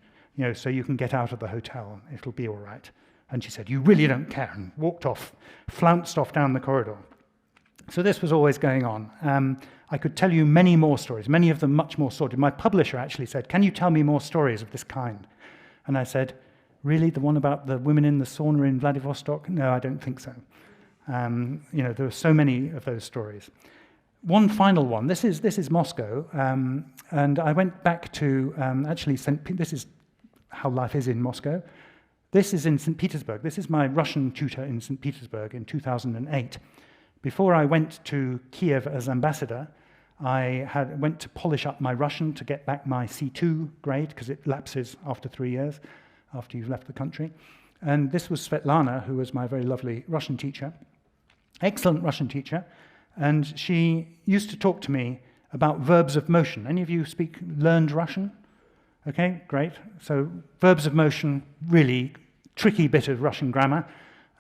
S2: so you can get out of the hotel. It'll be all right. And she said, you really don't care, and walked off, flounced off down the corridor. So this was always going on. I could tell you many more stories, many of them much more sordid. My publisher actually said, can you tell me more stories of this kind? And I said, really, the one about the women in the sauna in Vladivostok? No, I don't think so. There were so many of those stories. One final one. This is Moscow, and I went back to this is how life is in Moscow. This is in St. Petersburg. This is my Russian tutor in St. Petersburg in 2008. Before I went to Kiev as ambassador, I went to polish up my Russian to get back my C2 grade, because it lapses after 3 years, after you've left the country. And this was Svetlana, who was my very lovely Russian teacher, excellent Russian teacher, and she used to talk to me about verbs of motion. Any of you learned Russian? Okay, great. So verbs of motion, really tricky bit of Russian grammar.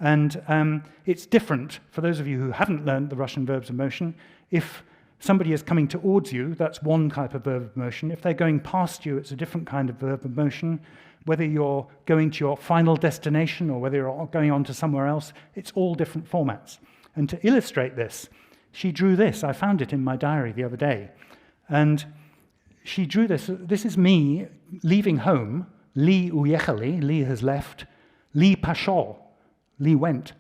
S2: And it's different, for those of you who haven't learned the Russian verbs of motion. If somebody is coming towards you, that's one type of verb of motion. If they're going past you, it's a different kind of verb of motion. Whether you're going to your final destination or whether you're going on to somewhere else, it's all different formats. And to illustrate this, she drew this. I found it in my diary the other day. And she drew this. This is me leaving home. Leigh ujechali, Leigh has left. Leigh pashol, Leigh went.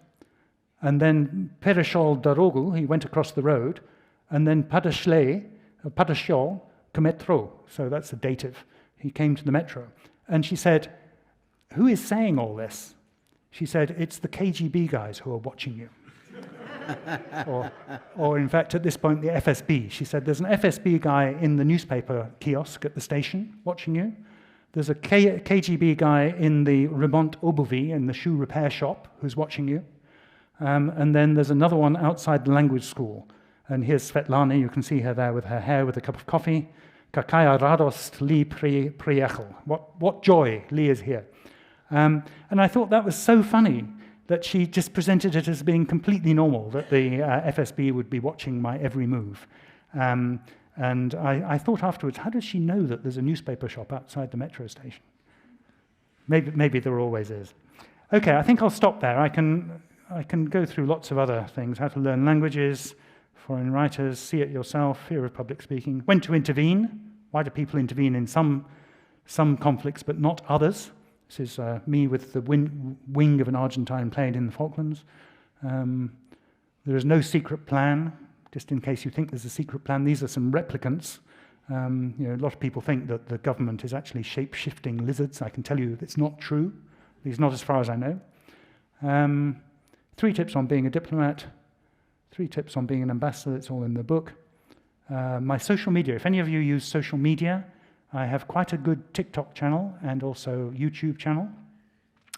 S2: And then pereshol dorogu, he went across the road. And then padashol k metro, so that's the dative. He came to the metro. And she said, who is saying all this? She said, it's the KGB guys who are watching you. or in fact, at this point, the FSB. She said, there's an FSB guy in the newspaper kiosk at the station watching you. There's a KGB guy in the Remont Obuvi, in the shoe repair shop, who's watching you. And then there's another one outside the language school. And here's Svetlana, you can see her there with her hair with a cup of coffee. Kakaya radost li priechel. What joy, Leigh is here. And I thought that was so funny that she just presented it as being completely normal, that the FSB would be watching my every move. And I thought afterwards, how does she know that there's a newspaper shop outside the metro station? Maybe there always is. Okay, I think I'll stop there. I can go through lots of other things, how to learn languages, foreign writers, see it yourself, fear of public speaking, when to intervene, why do people intervene in some conflicts but not others. This is me with the wing of an Argentine plane in the Falklands. There is no secret plan, just in case you think there's a secret plan. These are some replicants. A lot of people think that the government is actually shape-shifting lizards. I can tell you it's not true, at least not as far as I know. 3 tips on being a diplomat, 3 tips on being an ambassador. It's all in the book. My social media, if any of you use social media, I have quite a good TikTok channel and also YouTube channel.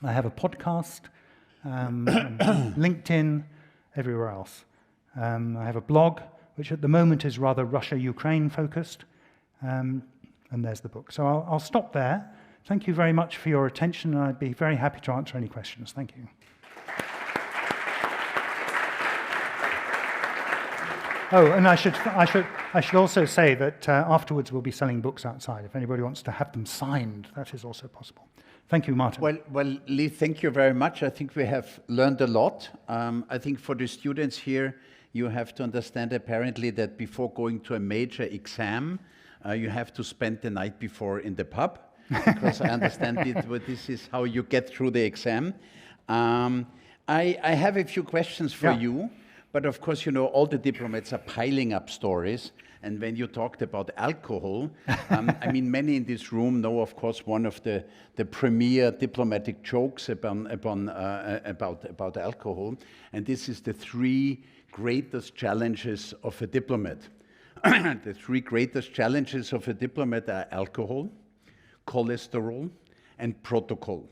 S2: I have a podcast, LinkedIn, everywhere else. I have a blog, which at the moment is rather Russia-Ukraine focused, and there's the book. So I'll stop there. Thank you very much for your attention, and I'd be very happy to answer any questions. Thank you. Oh, and I should also say that afterwards we'll be selling books outside. If anybody wants to have them signed, that is also possible. Thank you, Martin.
S1: Well, Leigh, thank you very much. I think we have learned a lot. I think for the students here, you have to understand apparently that before going to a major exam, you have to spend the night before in the pub, because I understand this is how you get through the exam. I have a few questions for you. But of course, all the diplomats are piling up stories. And when you talked about alcohol, I mean, many in this room know, of course, one of the premier diplomatic jokes about alcohol. And this is the 3 greatest challenges of a diplomat. The 3 greatest challenges of a diplomat are alcohol, cholesterol, and protocol.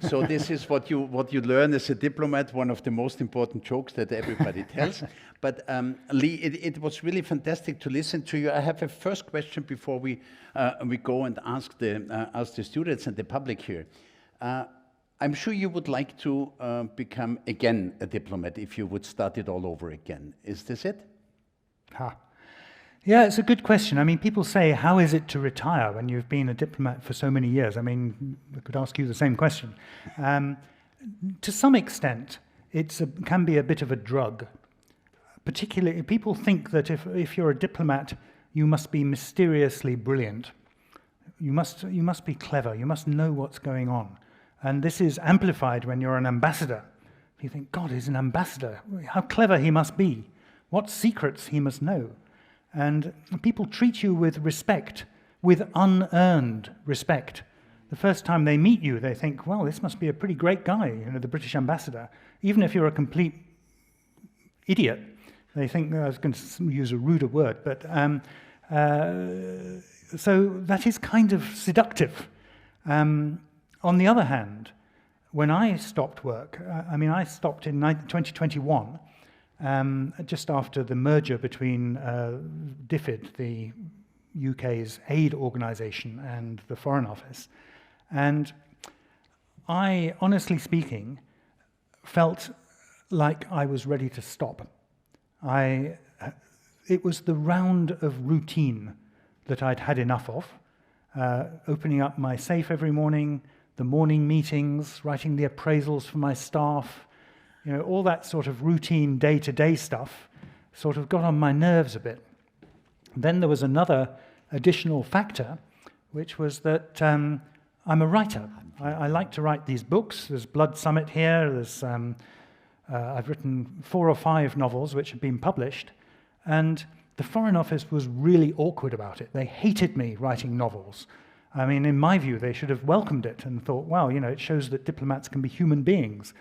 S1: So this is what you learn as a diplomat, one of the most important jokes that everybody tells. But Leigh, it was really fantastic to listen to you. I have a first question before we go and ask the students and the public here. I'm sure you would like to become again a diplomat if you would start it all over again. Is this it?
S2: Yeah, it's a good question. I mean, people say, how is it to retire when you've been a diplomat for so many years? I mean, I could ask you the same question. To some extent, it can be a bit of a drug. Particularly, people think that if you're a diplomat, you must be mysteriously brilliant. You must be clever. You must know what's going on. And this is amplified when you're an ambassador. You think, God, he's an ambassador. How clever he must be. What secrets he must know. And people treat you with respect, with unearned respect. The first time they meet you, they think, well, this must be a pretty great guy, the British ambassador. Even if you're a complete idiot, they think, I was going to use a ruder word, but so that is kind of seductive. On the other hand, when I stopped work, I stopped in 2021, just after the merger between DFID, the UK's aid organisation, and the Foreign Office. And I, honestly speaking, felt like I was ready to stop. It was the round of routine that I'd had enough of, opening up my safe every morning, the morning meetings, writing the appraisals for my staff, all that sort of routine day-to-day stuff sort of got on my nerves a bit. Then there was another additional factor, which was that I'm a writer. I like to write these books. There's Blood Summit here. There's I've written 4 or 5 novels which have been published, and the Foreign Office was really awkward about it. They hated me writing novels. I mean, in my view, they should have welcomed it and thought, well, it shows that diplomats can be human beings.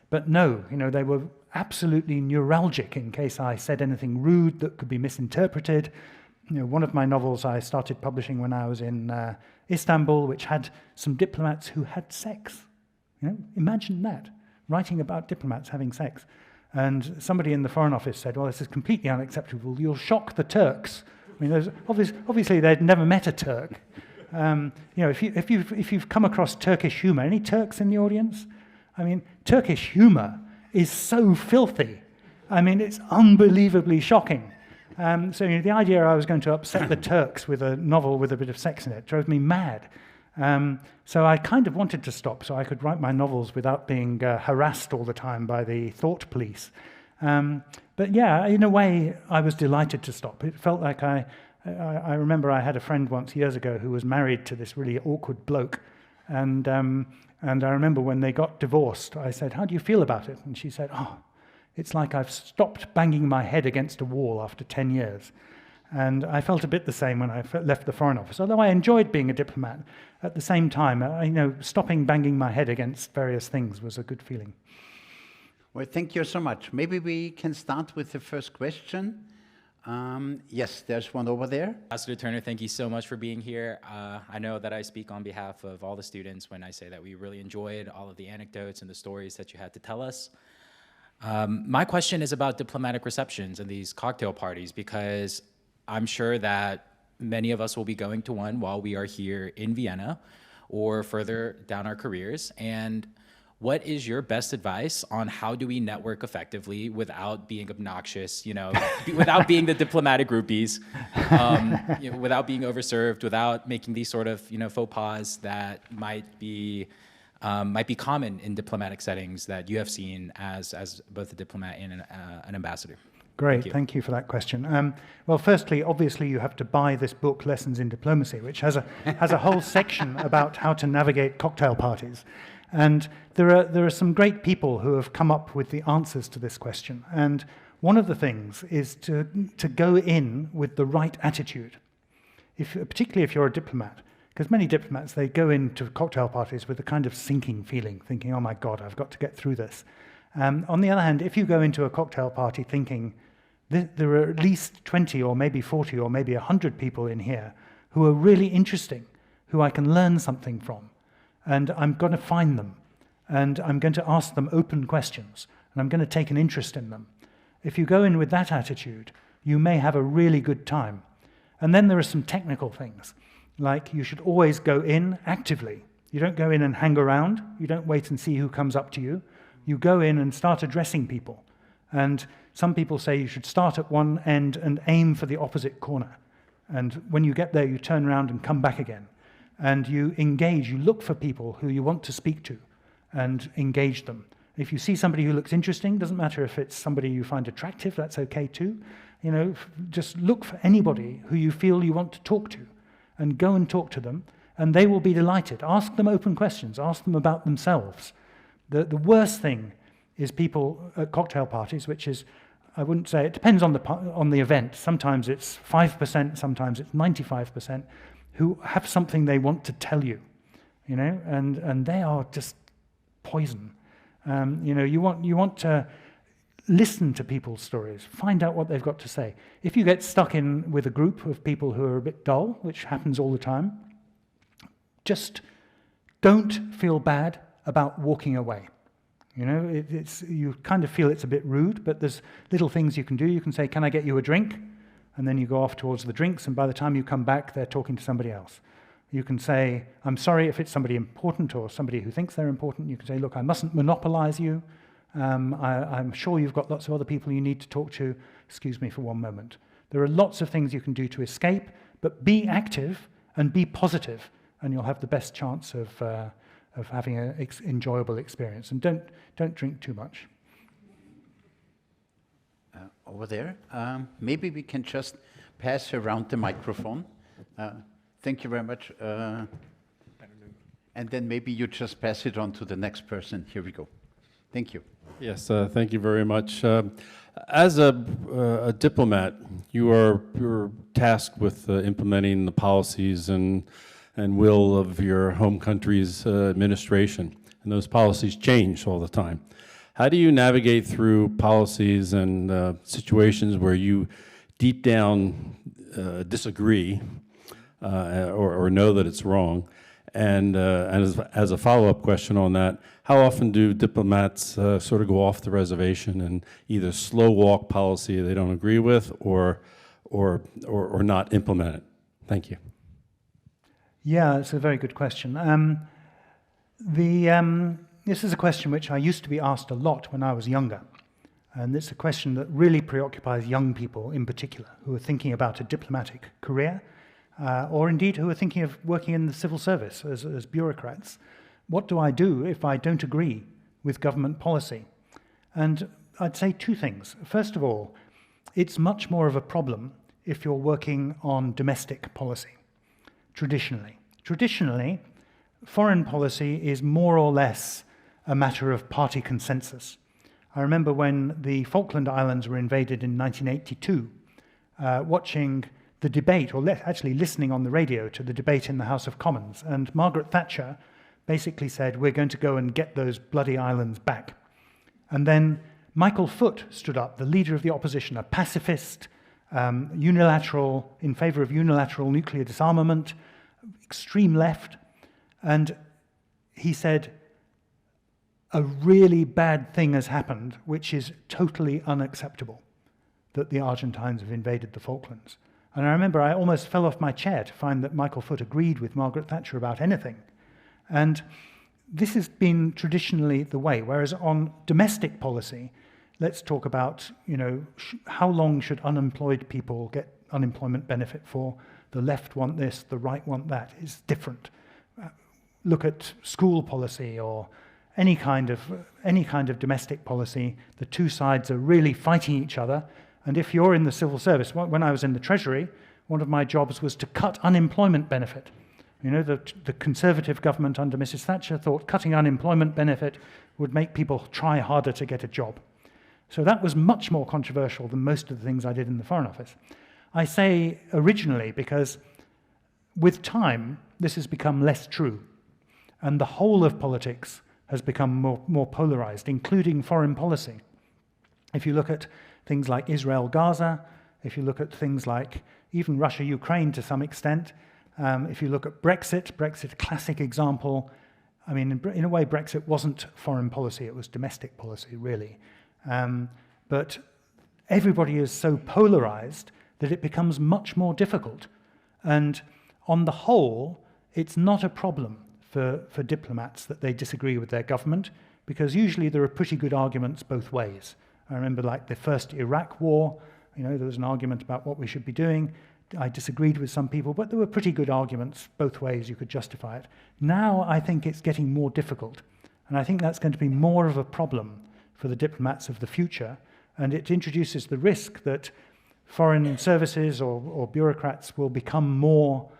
S2: But no, they were absolutely neuralgic in case I said anything rude that could be misinterpreted. You know, one of my novels I started publishing when I was in Istanbul, which had some diplomats who had sex. You know, imagine that, writing about diplomats having sex. And somebody in the Foreign Office said, well, this is completely unacceptable. You'll shock the Turks. I mean, obviously they'd never met a Turk. You know, if you've come across Turkish humor, any Turks in the audience? I mean, Turkish humor is so filthy. I mean, it's unbelievably shocking. So you know, the idea I was going to upset the Turks with a novel with a bit of sex in it drove me mad. So I kind of wanted to stop so I could write my novels without being harassed all the time by the thought police. But yeah, in a way, I was delighted to stop. It felt like I remember I had a friend once years ago who was married to this really awkward bloke. And I remember when they got divorced, I said, how do you feel about it? And she said, oh, it's like I've stopped banging my head against a wall after 10 years. And I felt a bit the same when I left the Foreign Office. Although I enjoyed being a diplomat, at the same time, you know, stopping banging my head against various things was a good feeling.
S1: Well, thank you so much. Maybe we can start with the first question. Yes, there's one over there.
S4: Ambassador Turner, thank you so much for being here. I know that I speak on behalf of all the students when I say that we really enjoyed all of the anecdotes and the stories that you had to tell us. My question is about diplomatic receptions and these cocktail parties, because I'm sure that many of us will be going to one while we are here in Vienna or further down our careers. And what is your best advice on how do we network effectively without being obnoxious, you know, without being the diplomatic groupies, you know, without being overserved, without making these sort of, you know, faux pas that might be common in diplomatic settings that you have seen as both a diplomat and an ambassador?
S2: Great, thank you for that question. Well, firstly, obviously you have to buy this book, Lessons in Diplomacy, which has a whole section about how to navigate cocktail parties. And there are some great people who have come up with the answers to this question. And one of the things is to go in with the right attitude, particularly if you're a diplomat. Because many diplomats, they go into cocktail parties with a kind of sinking feeling, thinking, oh my God, I've got to get through this. On the other hand, if you go into a cocktail party thinking, there are at least 20 or maybe 40 or maybe 100 people in here who are really interesting, who I can learn something from, and I'm going to find them, and I'm going to ask them open questions, and I'm going to take an interest in them. If you go in with that attitude, you may have a really good time. And then there are some technical things, like you should always go in actively. You don't go in and hang around. You don't wait and see who comes up to you. You go in and start addressing people. And some people say you should start at one end and aim for the opposite corner. And when you get there, you turn around and come back again. And you engage, you look for people who you want to speak to and engage them. If you see somebody who looks interesting, doesn't matter if it's somebody you find attractive, that's okay too. You know, just look for anybody who you feel you want to talk to and go and talk to them, and they will be delighted. Ask them open questions, ask them about themselves. The worst thing is people at cocktail parties, which is, I wouldn't say, it depends on the event. Sometimes it's 5%, sometimes it's 95%, who have something they want to tell you, you know, and they are just poison. You know, you want to listen to people's stories, find out what they've got to say. If you get stuck in with a group of people who are a bit dull, which happens all the time, just don't feel bad about walking away. You know, you kind of feel it's a bit rude, but there's little things you can do. You can say, can I get you a drink? And then you go off towards the drinks, and by the time you come back, they're talking to somebody else. You can say, I'm sorry if it's somebody important or somebody who thinks they're important. You can say, look, I mustn't monopolize you. I'm sure you've got lots of other people you need to talk to. Excuse me for one moment. There are lots of things you can do to escape, but be active and be positive, and you'll have the best chance of having an enjoyable experience. And don't drink too much.
S1: Over there, maybe we can just pass around the microphone. Thank you very much. And then maybe you just pass it on to the next person. Here we go. Thank you.
S3: Yes, thank you very much. As a diplomat, you're tasked with implementing the policies and will of your home country's administration, and those policies change all the time. How do you navigate through policies and situations where you deep down disagree or know that it's wrong? And as a follow-up question on that, how often do diplomats sort of go off the reservation and either slow walk policy they don't agree with or not implement it? Thank you.
S2: Yeah, it's a very good question. This is a question which I used to be asked a lot when I was younger. And it's a question that really preoccupies young people in particular, who are thinking about a diplomatic career, or indeed who are thinking of working in the civil service as bureaucrats. What do I do if I don't agree with government policy? And I'd say two things. First of all, it's much more of a problem if you're working on domestic policy, traditionally. Traditionally, foreign policy is more or less a matter of party consensus. I remember when the Falkland Islands were invaded in 1982, watching the debate, or actually listening on the radio to the debate in the House of Commons, and Margaret Thatcher basically said, we're going to go and get those bloody islands back. And then Michael Foot stood up, the leader of the opposition, a pacifist, unilateral, in favor of unilateral nuclear disarmament, extreme left, and he said, a really bad thing has happened, which is totally unacceptable, that the Argentines have invaded the Falklands. And I remember I almost fell off my chair to find that Michael Foot agreed with Margaret Thatcher about anything. And this has been traditionally the way, whereas on domestic policy, let's talk about, how long should unemployed people get unemployment benefit for? The left want this, the right want that. It's different. Look at school policy or any kind of domestic policy. The two sides are really fighting each other. And if you're in the civil service, when I was in the Treasury, one of my jobs was to cut unemployment benefit. The Conservative government under Mrs. Thatcher thought cutting unemployment benefit would make people try harder to get a job. So that was much more controversial than most of the things I did in the Foreign Office. I say originally because with time, this has become less true. And the whole of politics has become more polarized, including foreign policy. If you look at things like Israel-Gaza, if you look at things like even Russia-Ukraine to some extent, if you look at Brexit, classic example. I mean, in a way, Brexit wasn't foreign policy, it was domestic policy, really. But everybody is so polarized that it becomes much more difficult. And on the whole, it's not a problem for diplomats that they disagree with their government, because usually there are pretty good arguments both ways. I remember like the first Iraq war, there was an argument about what we should be doing. I disagreed with some people, but there were pretty good arguments both ways. You could justify it. Now I think it's getting more difficult, and I think that's going to be more of a problem for the diplomats of the future, and it introduces the risk that foreign services or bureaucrats will become more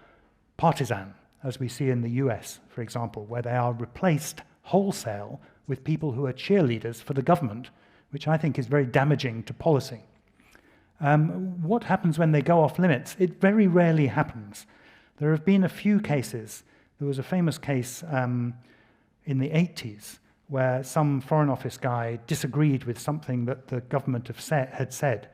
S2: partisan, as we see in the US, for example, where they are replaced wholesale with people who are cheerleaders for the government, which I think is very damaging to policy. What happens when they go off limits? It very rarely happens. There have been a few cases. There was a famous case in the 80s where some Foreign Office guy disagreed with something that the government had said,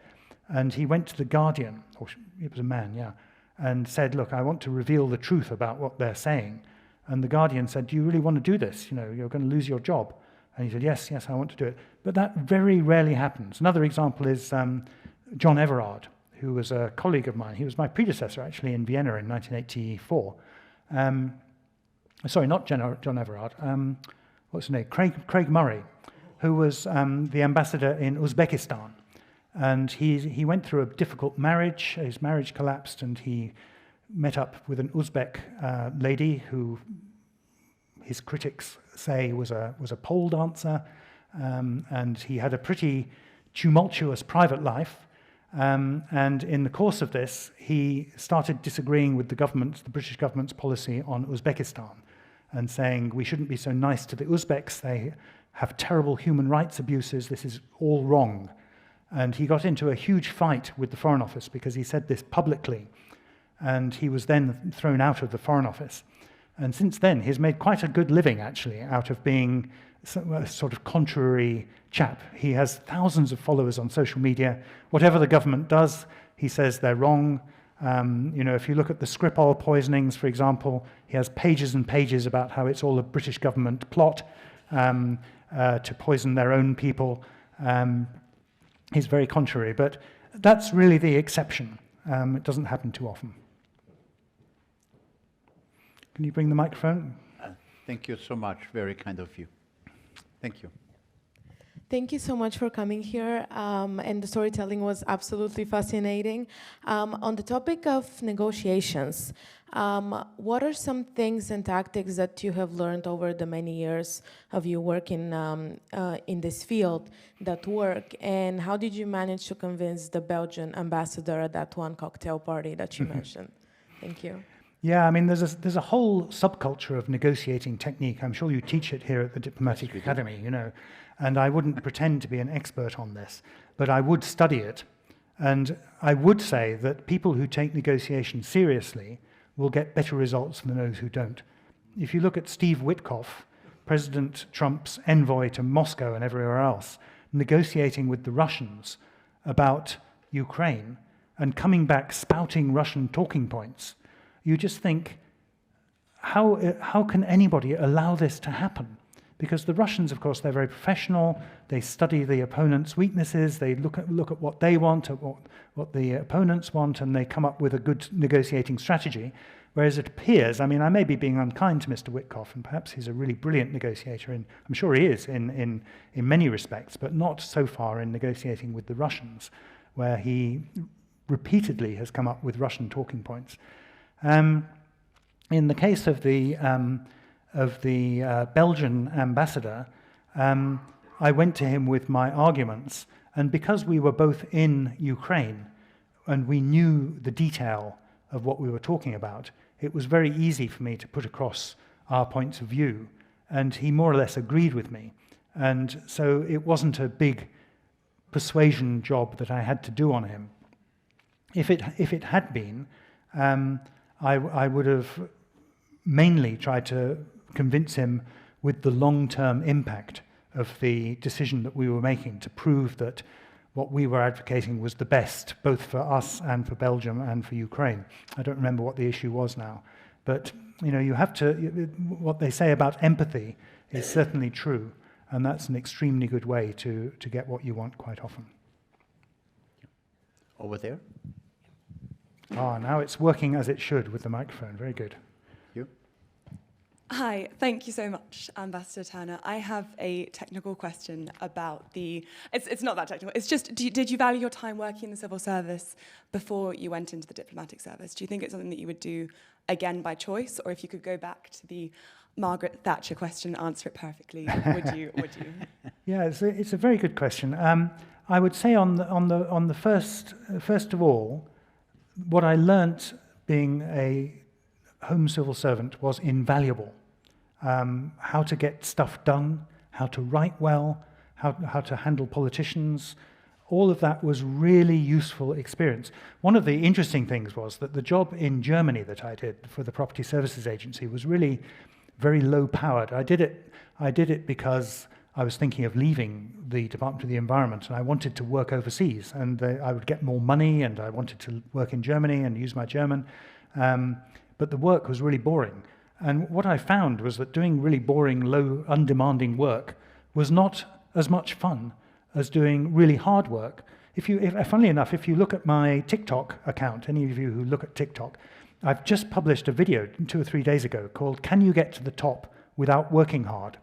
S2: and he went to The Guardian, or it was a man, yeah, and said, look, I want to reveal the truth about what they're saying. And The Guardian said, do you really want to do this? You're going to lose your job. And he said, yes, I want to do it. But that very rarely happens. Another example is John Everard, who was a colleague of mine. He was my predecessor, actually, in Vienna in 1984. Sorry, not John Everard. What's his name? Craig Murray, who was the ambassador in Uzbekistan. And he went through a difficult marriage. His marriage collapsed, and he met up with an Uzbek lady who his critics say was a pole dancer, and he had a pretty tumultuous private life. And in the course of this, he started disagreeing with the British government's policy on Uzbekistan, and saying we shouldn't be so nice to the Uzbeks. They have terrible human rights abuses. This is all wrong. And he got into a huge fight with the Foreign Office because he said this publicly. And he was then thrown out of the Foreign Office. And since then, he's made quite a good living, actually, out of being a sort of contrary chap. He has thousands of followers on social media. Whatever the government does, he says they're wrong. If you look at the Skripal poisonings, for example, he has pages and pages about how it's all a British government plot to poison their own people. He's very contrary, but that's really the exception. It doesn't happen too often. Can you bring the microphone?
S1: Thank you so much. Very kind of you. Thank you.
S5: Thank you so much for coming here, and the storytelling was absolutely fascinating. On the topic of negotiations, what are some things and tactics that you have learned over the many years of you working in this field that work, and how did you manage to convince the Belgian ambassador at that one cocktail party that you mentioned? Thank you.
S2: Yeah, I mean, there's a whole subculture of negotiating technique. I'm sure you teach it here at the Diplomatic Academy, and I wouldn't pretend to be an expert on this, but I would study it. And I would say that people who take negotiation seriously will get better results than those who don't. If you look at Steve Witkoff, President Trump's envoy to Moscow and everywhere else, negotiating with the Russians about Ukraine and coming back spouting Russian talking points, you just think, how can anybody allow this to happen? Because the Russians, of course, they're very professional. They study the opponent's weaknesses. They look at what they want, at what the opponents want, and they come up with a good negotiating strategy. Whereas it appears, I mean, I may be being unkind to Mr. Witkoff, and perhaps he's a really brilliant negotiator, and I'm sure he is in many respects, but not so far in negotiating with the Russians, where he repeatedly has come up with Russian talking points. In the case of the Belgian ambassador, I went to him with my arguments, and because we were both in Ukraine and we knew the detail of what we were talking about, it was very easy for me to put across our points of view, and he more or less agreed with me. And so it wasn't a big persuasion job that I had to do on him. If it had been, I would have mainly tried to convince him with the long-term impact of the decision that we were making to prove that what we were advocating was the best, both for us and for Belgium and for Ukraine. I don't remember what the issue was now. But, you have to, what they say about empathy is certainly true, and that's an extremely good way to get what you want quite often.
S1: Over there.
S2: Now it's working as it should with the microphone. Very good.
S1: You?
S6: Hi, thank you so much, Ambassador Turner. I have a technical question about it's not that technical, it's just, did you value your time working in the civil service before you went into the diplomatic service? Do you think it's something that you would do again by choice, or if you could go back to the Margaret Thatcher question and answer it perfectly, would you?
S2: Yeah, it's a very good question. I would say on the first of all, what I learnt being a home civil servant was invaluable. How to get stuff done, how to write well, how to handle politicians, all of that was really useful experience. One of the interesting things was that the job in Germany that I did for the Property Services Agency was really very low-powered. I did it because I was thinking of leaving the Department of the Environment, and I wanted to work overseas, and I would get more money, and I wanted to work in Germany and use my German, but the work was really boring. And what I found was that doing really boring, low, undemanding work was not as much fun as doing really hard work. Funnily enough, if you look at my TikTok account, any of you who look at TikTok, I've just published a video 2 or 3 days ago called "Can You Get to the Top Without Working Hard?"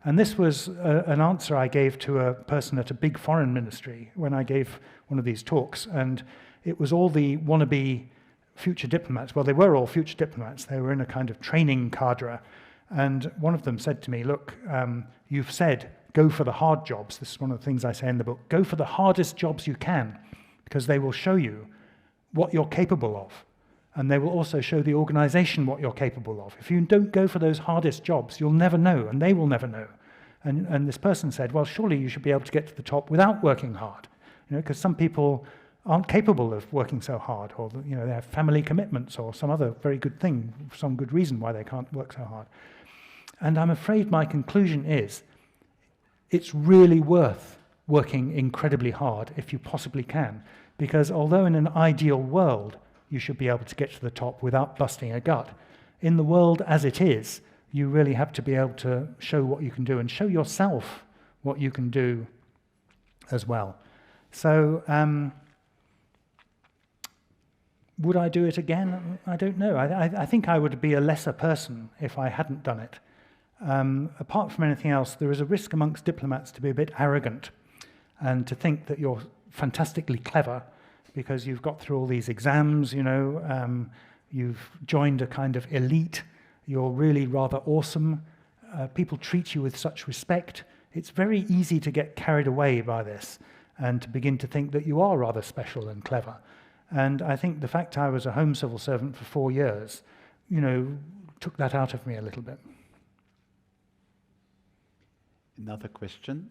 S2: And this was an answer I gave to a person at a big foreign ministry when I gave one of these talks, and it was all the wannabe future diplomats. Well, they were all future diplomats. They were in a kind of training cadre, and one of them said to me, "Look, you've said go for the hard jobs." This is one of the things I say in the book. Go for the hardest jobs you can, because they will show you what you're capable of. And they will also show the organization what you're capable of. If you don't go for those hardest jobs, you'll never know, and they will never know. And this person said, well, surely you should be able to get to the top without working hard. Because some people aren't capable of working so hard, or they have family commitments or some other very good thing, some good reason why they can't work so hard. And I'm afraid my conclusion is it's really worth working incredibly hard if you possibly can, because although in an ideal world you should be able to get to the top without busting a gut, in the world as it is, you really have to be able to show what you can do and show yourself what you can do as well. So, would I do it again? I don't know. I think I would be a lesser person if I hadn't done it. Apart from anything else, there is a risk amongst diplomats to be a bit arrogant and to think that you're fantastically clever because you've got through all these exams, you've joined a kind of elite, you're really rather awesome, people treat you with such respect. It's very easy to get carried away by this and to begin to think that you are rather special and clever. And I think the fact I was a home civil servant for 4 years, took that out of me a little bit.
S1: Another question?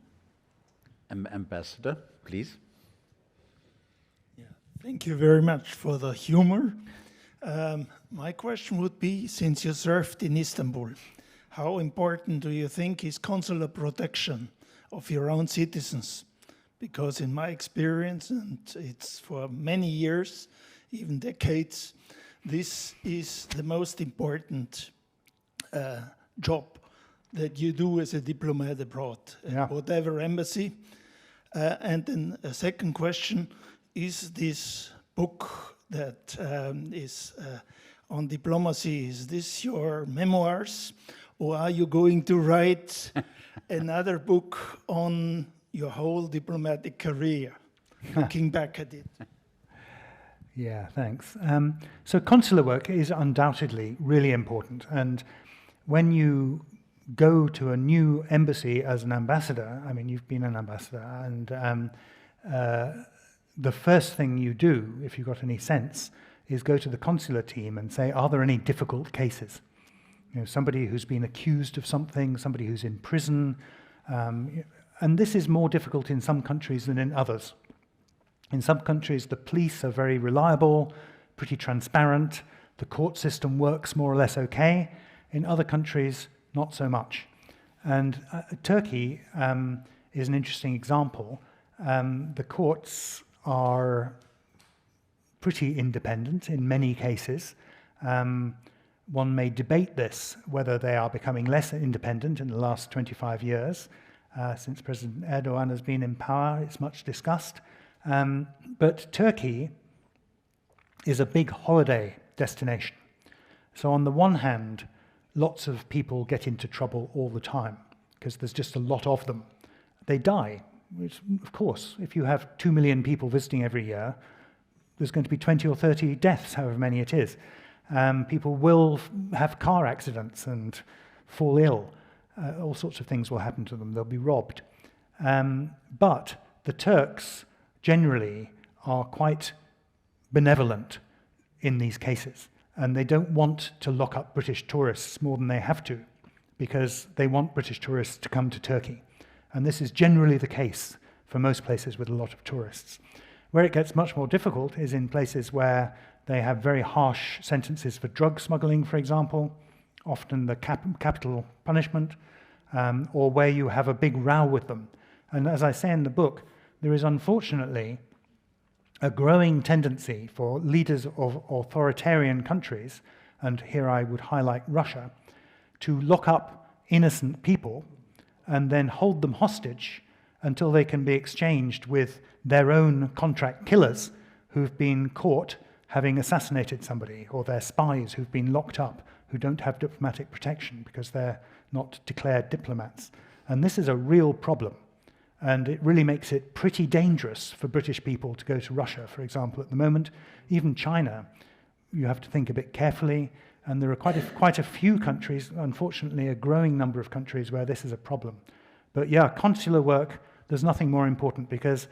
S1: Ambassador, please.
S7: Yeah, thank you very much for the humor. My question would be, since you served in Istanbul, how important do you think is consular protection of your own citizens? Because in my experience, and it's for many years, even decades, this is the most important job that you do as a diplomat abroad, at whatever embassy. And then a second question, is this book that is on diplomacy, is this your memoirs, or are you going to write another book on your whole diplomatic career, looking back at it?
S2: Yeah, thanks. So consular work is undoubtedly really important. And when you go to a new embassy as an ambassador, I mean, you've been an ambassador, and the first thing you do, if you've got any sense, is go to the consular team and say, are there any difficult cases? Somebody who's been accused of something, somebody who's in prison, and this is more difficult in some countries than in others. In some countries, the police are very reliable, pretty transparent, the court system works more or less okay. In other countries, not so much. And Turkey is an interesting example. The courts are pretty independent in many cases. One may debate this, whether they are becoming less independent in the last 25 years. Since President Erdogan has been in power, it's much discussed. But Turkey is a big holiday destination. So on the one hand, lots of people get into trouble all the time because there's just a lot of them. They die. Which, of course, if you have 2 million people visiting every year, there's going to be 20 or 30 deaths, however many it is. People will have car accidents and fall ill. All sorts of things will happen to them. They'll be robbed. But the Turks generally are quite benevolent in these cases. And they don't want to lock up British tourists more than they have to, because they want British tourists to come to Turkey. And this is generally the case for most places with a lot of tourists. Where it gets much more difficult is in places where they have very harsh sentences for drug smuggling, for example, often the capital punishment, or where you have a big row with them. And as I say in the book, there is unfortunately a growing tendency for leaders of authoritarian countries, and here I would highlight Russia, to lock up innocent people and then hold them hostage until they can be exchanged with their own contract killers who've been caught having assassinated somebody, or their spies who've been locked up who don't have diplomatic protection because they're not declared diplomats. And this is a real problem. And it really makes it pretty dangerous for British people to go to Russia, for example, at the moment. Even China, you have to think a bit carefully. And there are quite a few countries, unfortunately, a growing number of countries where this is a problem. But yeah, consular work, there's nothing more important because,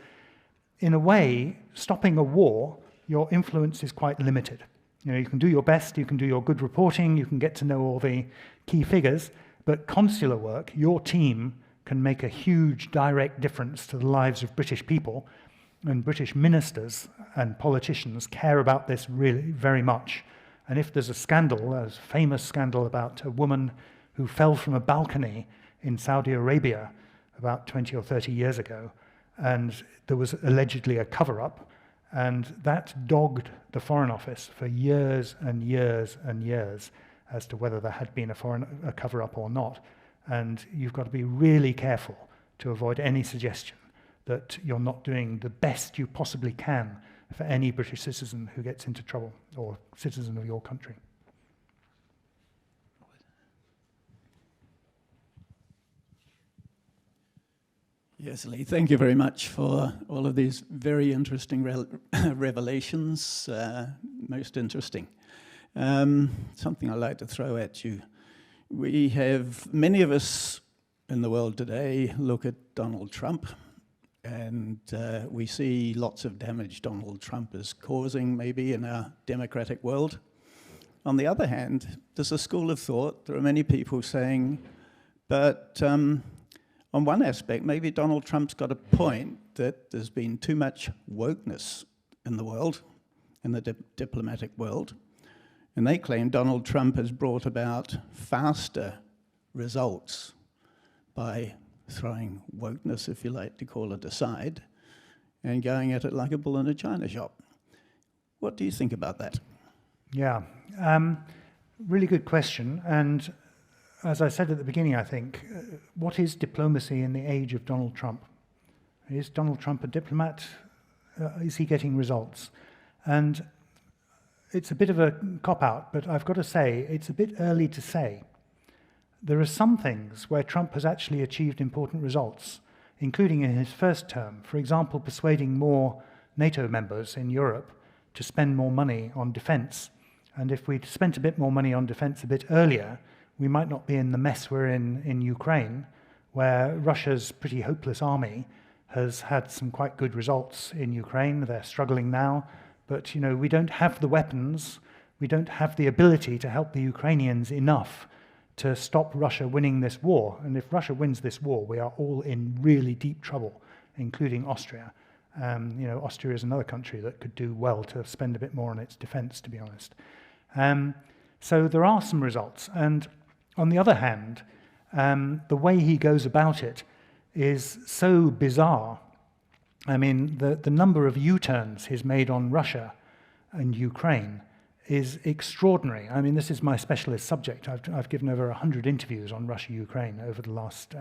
S2: in a way, stopping a war, your influence is quite limited. You can do your best, you can do your good reporting, you can get to know all the key figures, but consular work, your team can make a huge direct difference to the lives of British people, and British ministers and politicians care about this really very much. And if there's a scandal, a famous scandal about a woman who fell from a balcony in Saudi Arabia about 20 or 30 years ago, and there was allegedly a cover-up, and that dogged the Foreign Office for years and years and years as to whether there had been a cover-up or not. And you've got to be really careful to avoid any suggestion that you're not doing the best you possibly can for any British citizen who gets into trouble, or citizen of your country.
S8: Yes, Leigh, thank you very much for all of these very interesting revelations, most interesting. Something I'd like to throw at you. We have, many of us in the world today look at Donald Trump, and we see lots of damage Donald Trump is causing maybe in our democratic world. On the other hand, there's a school of thought, there are many people saying, but on one aspect, maybe Donald Trump's got a point that there's been too much wokeness in the world, in the diplomatic world. And they claim Donald Trump has brought about faster results by throwing wokeness, if you like to call it, aside, and going at it like a bull in a china shop. What do you think about that?
S2: Yeah, really good question. And as I said at the beginning, I think, what is diplomacy in the age of Donald Trump? Is Donald Trump a diplomat? Is he getting results? And it's a bit of a cop-out, but I've got to say, it's a bit early to say. There are some things where Trump has actually achieved important results, including in his first term. For example, persuading more NATO members in Europe to spend more money on defense. And if we'd spent a bit more money on defense a bit earlier, we might not be in the mess we're in Ukraine, where Russia's pretty hopeless army has had some quite good results in Ukraine. They're struggling now, but we don't have the weapons, we don't have the ability to help the Ukrainians enough to stop Russia winning this war. And if Russia wins this war, we are all in really deep trouble, including Austria. Austria is another country that could do well to spend a bit more on its defense, to be honest. So there are some results. And on the other hand, the way he goes about it is so bizarre. I mean, the number of U-turns he's made on Russia and Ukraine is extraordinary. I mean, this is my specialist subject. I've given over 100 interviews on Russia-Ukraine over the last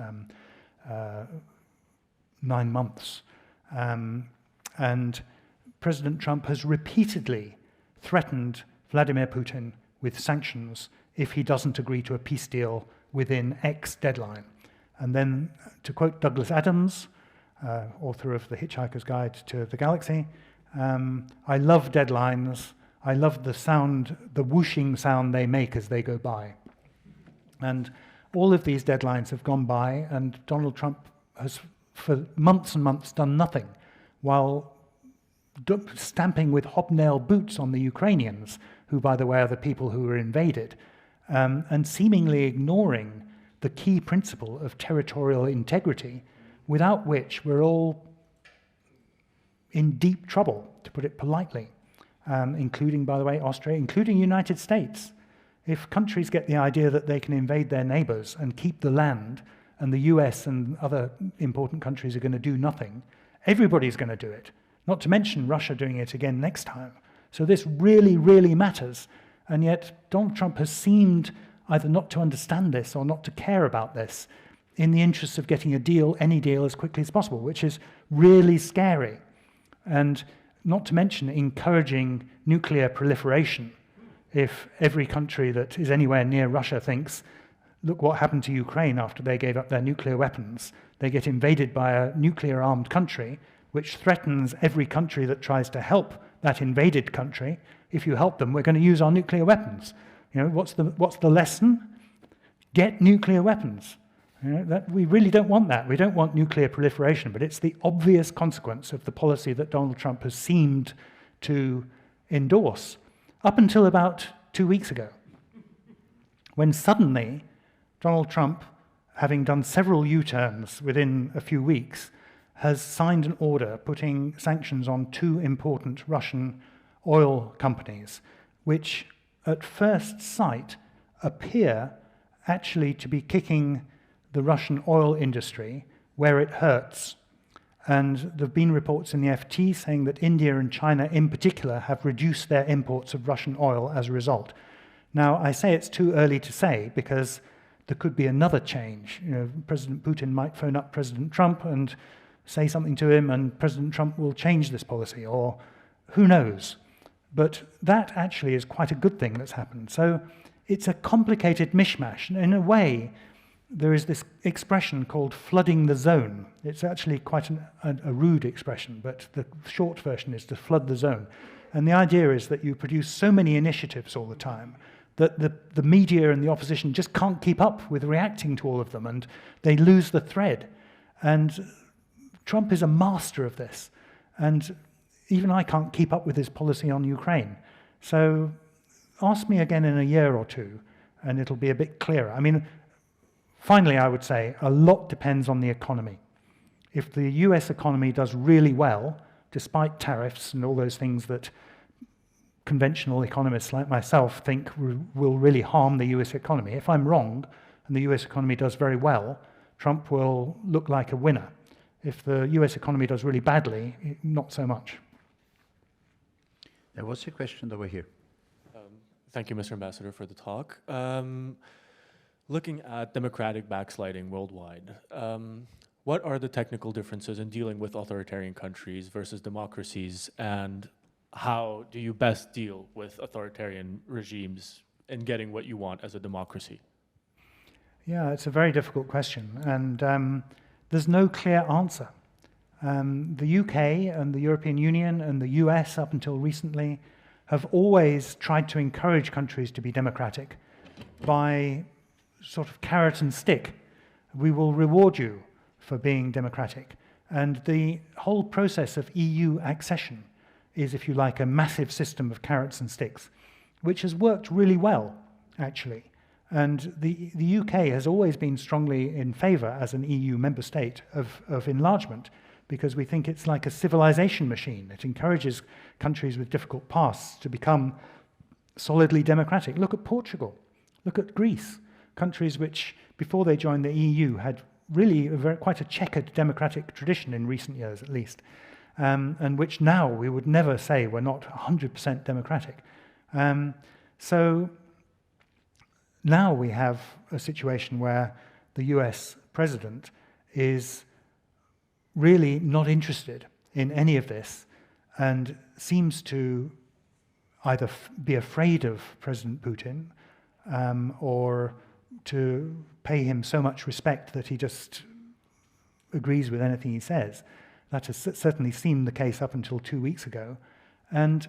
S2: 9 months. And President Trump has repeatedly threatened Vladimir Putin with sanctions if he doesn't agree to a peace deal within X deadline. And then, to quote Douglas Adams, author of The Hitchhiker's Guide to the Galaxy, I love deadlines. I love the sound, the whooshing sound they make as they go by. And all of these deadlines have gone by, and Donald Trump has, for months and months, done nothing, while stamping with hobnail boots on the Ukrainians, who, by the way, are the people who were invaded, and seemingly ignoring the key principle of territorial integrity, without which we're all in deep trouble, to put it politely, including, by the way, Austria, including the United States. If countries get the idea that they can invade their neighbors and keep the land, and the US and other important countries are going to do nothing, everybody's going to do it, not to mention Russia doing it again next time. So this really, really matters. And yet Donald Trump has seemed either not to understand this or not to care about this in the interest of getting a deal, any deal, as quickly as possible, which is really scary. And not to mention encouraging nuclear proliferation. If every country that is anywhere near Russia thinks, look what happened to Ukraine after they gave up their nuclear weapons, they get invaded by a nuclear-armed country, which threatens every country that tries to help that invaded country. If you help them, we're going to use our nuclear weapons. What's the lesson? Get nuclear weapons. We really don't want that. We don't want nuclear proliferation, but it's the obvious consequence of the policy that Donald Trump has seemed to endorse, up until about 2 weeks ago, when suddenly Donald Trump, having done several U-turns within a few weeks, has signed an order putting sanctions on 2 important Russian oil companies, which at first sight appear actually to be kicking the Russian oil industry where it hurts. And there have been reports in the FT saying that India and China in particular have reduced their imports of Russian oil as a result. Now, I say it's too early to say because there could be another change. You know, President Putin might phone up President Trump and say something to him, and President Trump will change this policy, or who knows. But that actually is quite a good thing that's happened. So it's a complicated mishmash. And in a way, there is this expression called flooding the zone. It's actually quite a rude expression, but the short version is to flood the zone. And the idea is that you produce so many initiatives all the time that the media and the opposition just can't keep up with reacting to all of them, and they lose the thread. And Trump is a master of this. And even I can't keep up with his policy on Ukraine. So ask me again in a year or two, and it'll be a bit clearer. I mean, finally, I would say a lot depends on the economy. If the US economy does really well, despite tariffs and all those things that conventional economists like myself think will really harm the US economy, if I'm wrong and the US economy does very well, Trump will look like a winner. If the US economy does really badly, not so much.
S1: There was a question over here.
S9: Thank you, Mr. Ambassador, for the talk. Looking at democratic backsliding worldwide, what are the technical differences in dealing with authoritarian countries versus democracies, and how do you best deal with authoritarian regimes in getting what you want as a democracy?
S2: Yeah, it's a very difficult question, and there's no clear answer. The UK and the European Union and the US, up until recently, have always tried to encourage countries to be democratic by sort of carrot and stick. We will reward you for being democratic. And the whole process of EU accession is, if you like, a massive system of carrots and sticks, which has worked really well, actually. And the UK has always been strongly in favour as an EU member state of enlargement, because we think it's like a civilization machine. It encourages countries with difficult pasts to become solidly democratic. Look at Portugal. Look at Greece. Countries which, before they joined the EU, had really quite a checkered democratic tradition in recent years, at least, and which now we would never say were not 100% democratic. So now we have a situation where the US president is really not interested in any of this and seems to either be afraid of President Putin or to pay him so much respect that he just agrees with anything he says. That has certainly seemed the case up until 2 weeks ago. And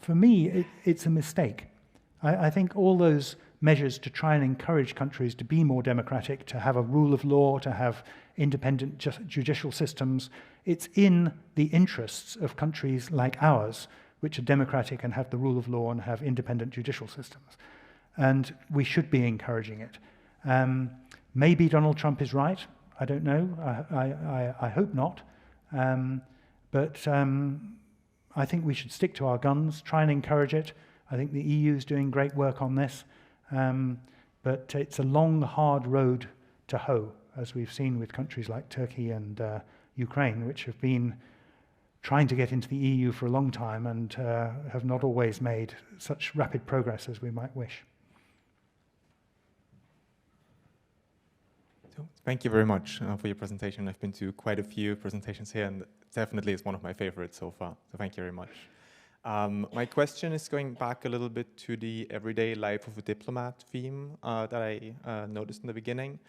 S2: for me, it's a mistake. I think all those measures to try and encourage countries to be more democratic, to have a rule of law, to have independent judicial systems, it's in the interests of countries like ours, which are democratic and have the rule of law and have independent judicial systems. And we should be encouraging it. Maybe Donald Trump is right. I don't know. I hope not. But I think we should stick to our guns, try and encourage it. I think the EU is doing great work on this. But it's a long, hard road to hoe, as we've seen with countries like Turkey and Ukraine, which have been trying to get into the EU for a long time and have not always made such rapid progress as we might wish.
S10: So, thank you very much for your presentation. I've been to quite a few presentations here, and definitely it's one of my favorites so far. So thank you very much. My question is going back a little bit to the everyday life of a diplomat theme that I noticed in the beginning,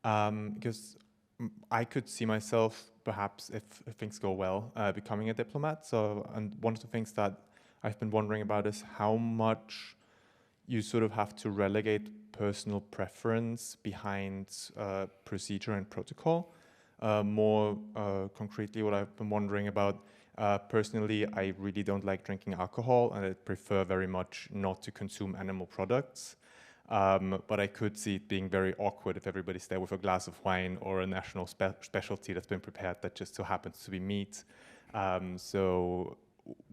S10: because I could see myself, perhaps if things go well, becoming a diplomat. So, and one of the things that I've been wondering about is how much you sort of have to relegate personal preference behind procedure and protocol. More concretely, what I've been wondering about, personally, I really don't like drinking alcohol, and I prefer very much not to consume animal products. But I could see it being very awkward if everybody's there with a glass of wine or a national specialty that's been prepared that just so happens to be meat. So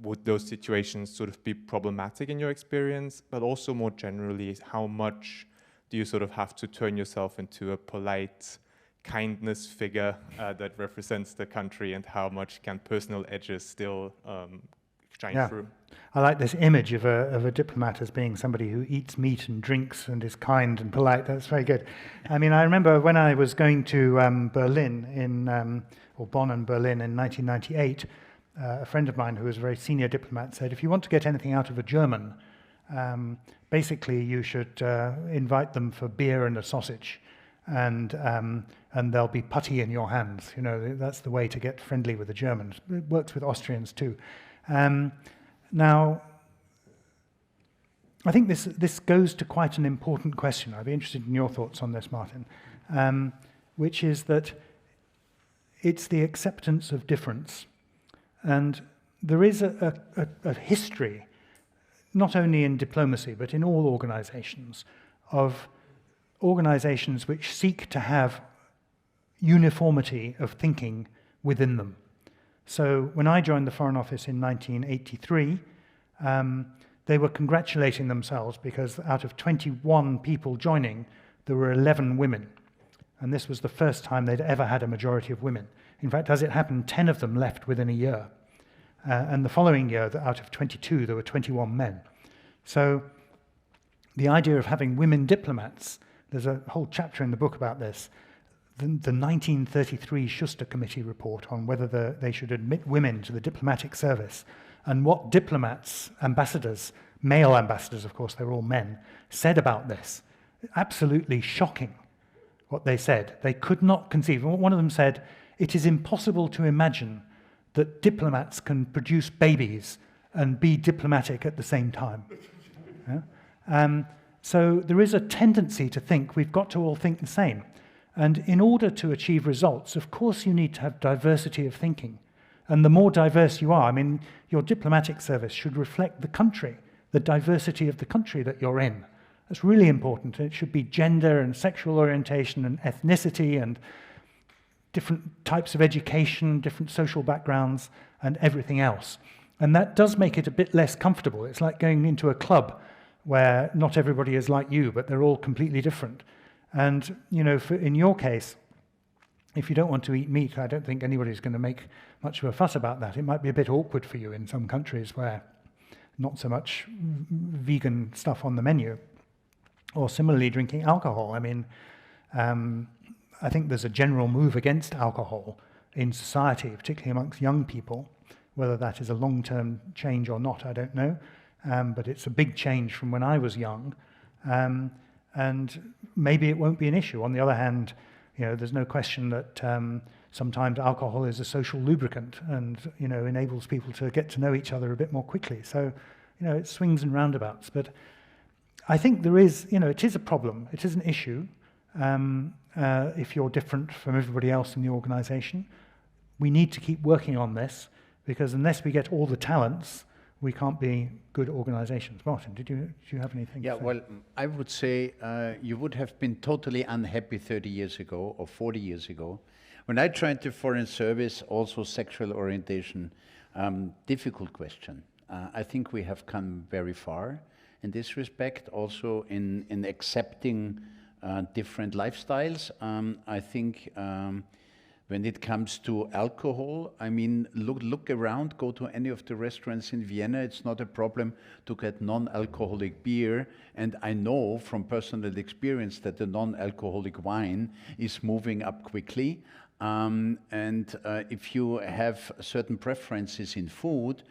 S10: would those situations sort of be problematic in your experience? But also more generally, how much do you sort of have to turn yourself into a polite kindness figure that represents the country, and how much can personal edges still shine through?
S2: I like this image of a diplomat as being somebody who eats meat and drinks and is kind and polite. That's very good. I mean, I remember when I was going to Berlin or Bonn and Berlin in 1998, a friend of mine who was a very senior diplomat said, if you want to get anything out of a German, basically you should invite them for beer and a sausage, and there'll be putty in your hands. You know, that's the way to get friendly with the Germans. It works with Austrians too. Now, I think this goes to quite an important question. I'd be interested in your thoughts on this, Martin, which is that it's the acceptance of difference. And there is a history, not only in diplomacy, but in all organizations, of organizations which seek to have uniformity of thinking within them. So when I joined the Foreign Office in 1983, they were congratulating themselves because out of 21 people joining, there were 11 women. And this was the first time they'd ever had a majority of women. In fact, as it happened, 10 of them left within a year. And the following year, out of 22, there were 21 men. So the idea of having women diplomats, there's a whole chapter in the book about this. The 1933 Schuster Committee report on whether they should admit women to the diplomatic service, and what diplomats, ambassadors, male ambassadors, of course, they were all men, said about this. Absolutely shocking what they said. They could not conceive. One of them said, it is impossible to imagine that diplomats can produce babies and be diplomatic at the same time. Yeah? So there is a tendency to think we've got to all think the same. And in order to achieve results, of course you need to have diversity of thinking. And the more diverse you are, I mean, your diplomatic service should reflect the country, the diversity of the country that you're in. That's really important. It should be gender and sexual orientation and ethnicity and different types of education, different social backgrounds, and everything else. And that does make it a bit less comfortable. It's like going into a club where not everybody is like you, but they're all completely different. And, you know, in your case, if you don't want to eat meat, I don't think anybody's going to make much of a fuss about that. It might be a bit awkward for you in some countries where not so much vegan stuff on the menu. Or similarly, drinking alcohol. I mean, I think there's a general move against alcohol in society, particularly amongst young people. Whether that is a long-term change or not, I don't know. But it's a big change from when I was young. And maybe it won't be an issue. On the other hand, you know, there's no question that sometimes alcohol is a social lubricant and, you know, enables people to get to know each other a bit more quickly. So, you know, it swings and roundabouts. But I think there is, you know, it is a problem. It is an issue if you're different from everybody else in the organization. We need to keep working on this because unless we get all the talents, we can't be good organizations. Martin, do you have anything to say?
S1: Well, I would say you would have been totally unhappy 30 years ago or 40 years ago. When I tried the foreign service, also sexual orientation, difficult question. I think we have come very far in this respect, also in accepting different lifestyles. I think when it comes to alcohol, I mean, look around, go to any of the restaurants in Vienna. It's not a problem to get non-alcoholic beer. And I know from personal experience that the non-alcoholic wine is moving up quickly. If you have certain preferences in food,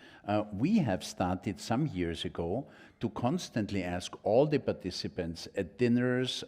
S1: we have started some years ago to constantly ask all the participants at dinners,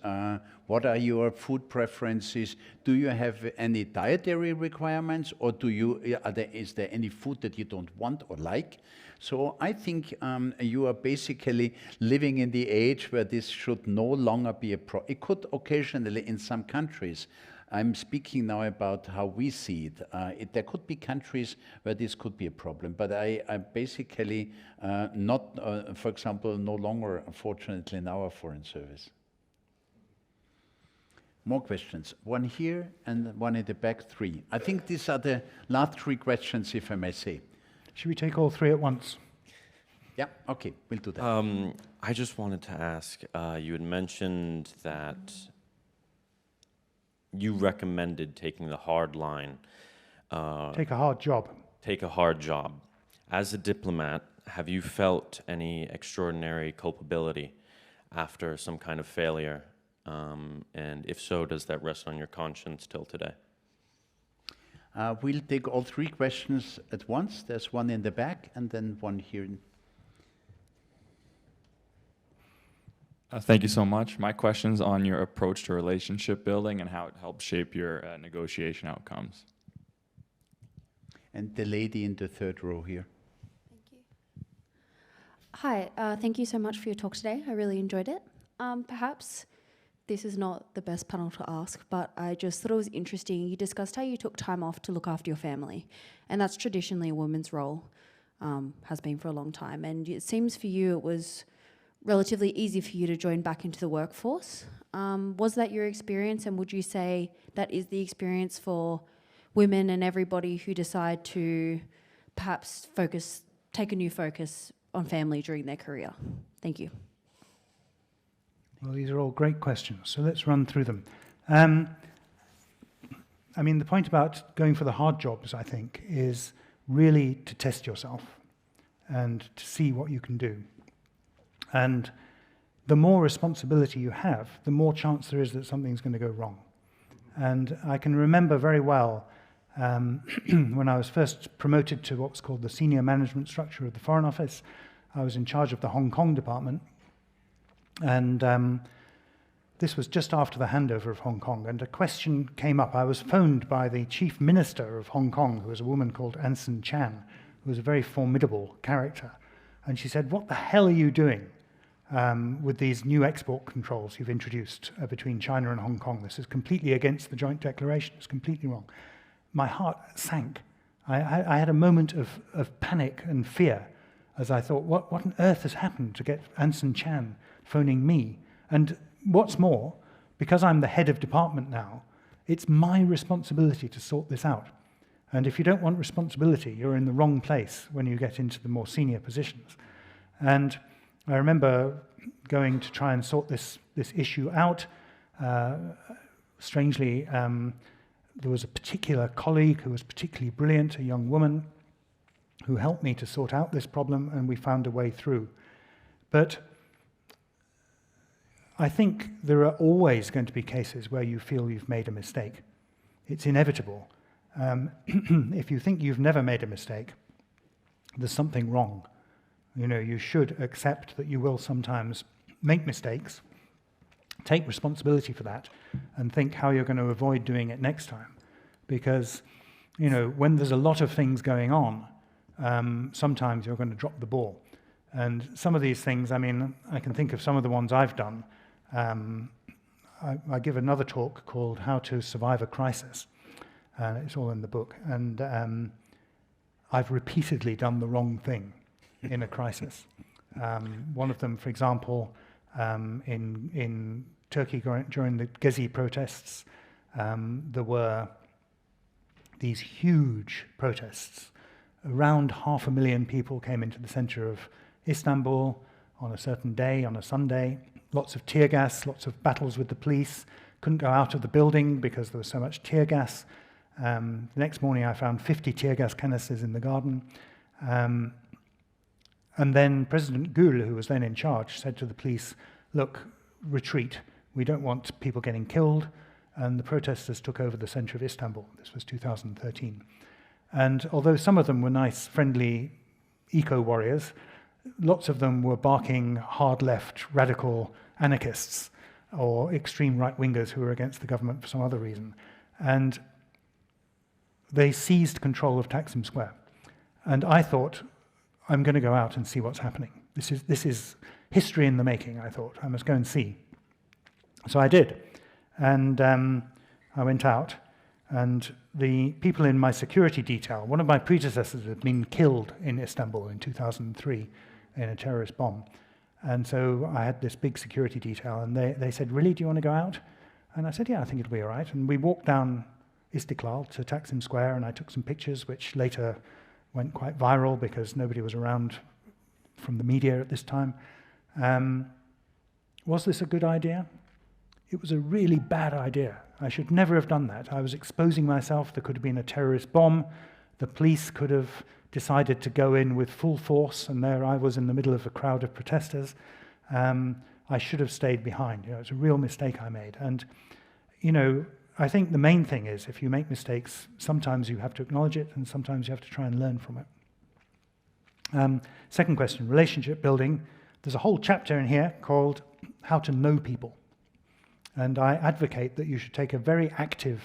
S1: what are your food preferences? Do you have any dietary requirements, or is there any food that you don't want or like? So I think you are basically living in the age where this should no longer be a problem. It could occasionally in some countries. I'm speaking now about how we see it. There could be countries where this could be a problem, but I basically not, for example, no longer, unfortunately, in our foreign service. More questions. One here and one in the back, 3. I think these are the last 3 questions, if I may say.
S2: Should we take all 3 at once?
S1: Yeah, okay, we'll do that.
S11: I just wanted to ask, you had mentioned that you recommended taking the hard line.
S2: Take a hard job.
S11: Take a hard job. As a diplomat, have you felt any extraordinary culpability after some kind of failure? And if so, does that rest on your conscience till today?
S1: We'll take all 3 questions at once. There's one in the back and then one here.
S12: Thank you so much. My question's on your approach to relationship building and how it helps shape your negotiation outcomes.
S1: And the lady in the 3rd row here.
S13: Thank you. Hi, thank you so much for your talk today. I really enjoyed it. Perhaps this is not the best panel to ask, but I just thought it was interesting. You discussed how you took time off to look after your family, and that's traditionally a woman's role, has been for a long time. And it seems for you it was relatively easy for you to join back into the workforce. Was that your experience, and would you say that is the experience for women and everybody who decide to perhaps take a new focus on family during their career? Thank you.
S2: Well, these are all great questions, so let's run through them. I mean, the point about going for the hard jobs, I think, is really to test yourself and to see what you can do. And the more responsibility you have, the more chance there is that something's going to go wrong. And I can remember very well when I was first promoted to what was called the senior management structure of the Foreign Office. I was in charge of the Hong Kong department. And this was just after the handover of Hong Kong, and a question came up. I was phoned by the chief minister of Hong Kong, who was a woman called Anson Chan, who was a very formidable character. And she said, "What the hell are you doing with these new export controls you've introduced between China and Hong Kong? This is completely against the joint declaration. It's completely wrong." My heart sank. I had a moment of panic and fear as I thought, what on earth has happened to get Anson Chan phoning me? And what's more, because I'm the head of department now, it's my responsibility to sort this out. And if you don't want responsibility, you're in the wrong place when you get into the more senior positions. And I remember going to try and sort this issue out. Strangely, there was a particular colleague who was particularly brilliant, a young woman, who helped me to sort out this problem, and we found a way through. But I think there are always going to be cases where you feel you've made a mistake. It's inevitable. If you think you've never made a mistake, there's something wrong. You know, you should accept that you will sometimes make mistakes, take responsibility for that, and think how you're going to avoid doing it next time. Because, you know, when there's a lot of things going on, sometimes you're going to drop the ball. And some of these things, I mean, I can think of some of the ones I've done. I give another talk called How to Survive a Crisis. It's all in the book. And I've repeatedly done the wrong thing in a crisis. One of them, for example, in Turkey during the Gezi protests, there were these huge protests. Around 500,000 people came into the center of Istanbul on a certain day, on a Sunday. Lots of tear gas, lots of battles with the police. Couldn't go out of the building because there was so much tear gas. The next morning I found 50 tear gas canisters in the garden. And then President Gül, who was then in charge, said to the police, "Look, retreat. We don't want people getting killed." And the protesters took over the center of Istanbul. This was 2013. And although some of them were nice, friendly eco-warriors, lots of them were barking hard-left, radical anarchists or extreme right-wingers who were against the government for some other reason. And they seized control of Taksim Square. And I thought, I'm going to go out and see what's happening. This is history in the making, I thought. I must go and see. So I did. And I went out, and the people in my security detail, one of my predecessors had been killed in Istanbul in 2003 in a terrorist bomb. And so I had this big security detail, and they said, "Really, do you want to go out?" And I said, yeah, I think it'll be all right. And we walked down Istiklal to Taksim Square, and I took some pictures, which later went quite viral because nobody was around from the media at this time. Was this a good idea? It was a really bad idea. I should never have done that. I was exposing myself. There could have been a terrorist bomb. The police could have decided to go in with full force, and there I was in the middle of a crowd of protesters. I should have stayed behind. It's a real mistake I made. And, I think the main thing is if you make mistakes, sometimes you have to acknowledge it, and sometimes you have to try and learn from it. Second question, relationship building. There's a whole chapter in here called How to Know People. And I advocate that you should take a very active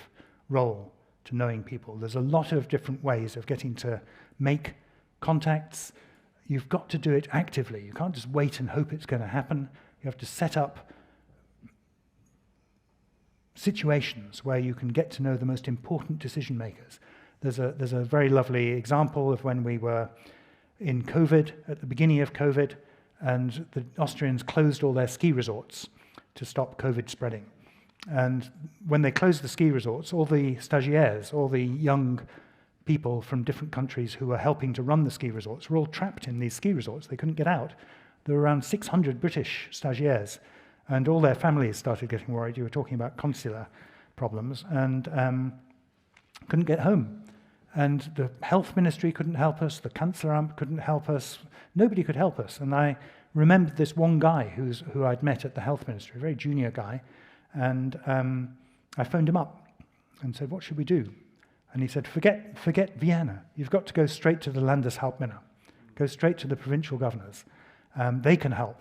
S2: role to knowing people. There's a lot of different ways of getting to make contacts. You've got to do it actively. You can't just wait and hope it's going to happen. You have to set up situations where you can get to know the most important decision makers. There's a very lovely example of when we were in COVID, at the beginning of COVID, and the Austrians closed all their ski resorts to stop COVID spreading. And when they closed the ski resorts, all the stagiaires, all the young people from different countries who were helping to run the ski resorts were all trapped in these ski resorts. They couldn't get out. There were around 600 British stagiaires, and all their families started getting worried. You were talking about consular problems, and couldn't get home. And the health ministry couldn't help us, the Kanzleramt couldn't help us, nobody could help us. And I remembered this one guy who I'd met at the health ministry, a very junior guy, and I phoned him up and said, what should we do? And he said, forget Vienna. You've got to go straight to the Landeshauptmänner. Go straight to the provincial governors. They can help.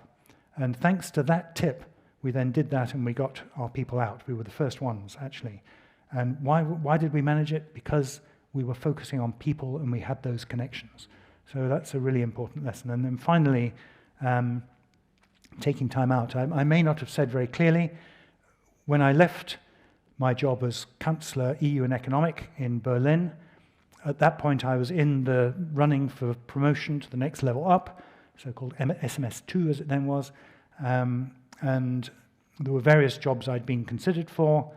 S2: And thanks to that tip, we then did that and we got our people out. We were the first ones, actually. And why did we manage it? Because we were focusing on people and we had those connections. So that's a really important lesson. And then finally, taking time out. I may not have said very clearly, when I left my job as Chancellor EU and Economic in Berlin, at that point I was in the running for promotion to the next level up, so-called SMS2 as it then was, and there were various jobs I'd been considered for.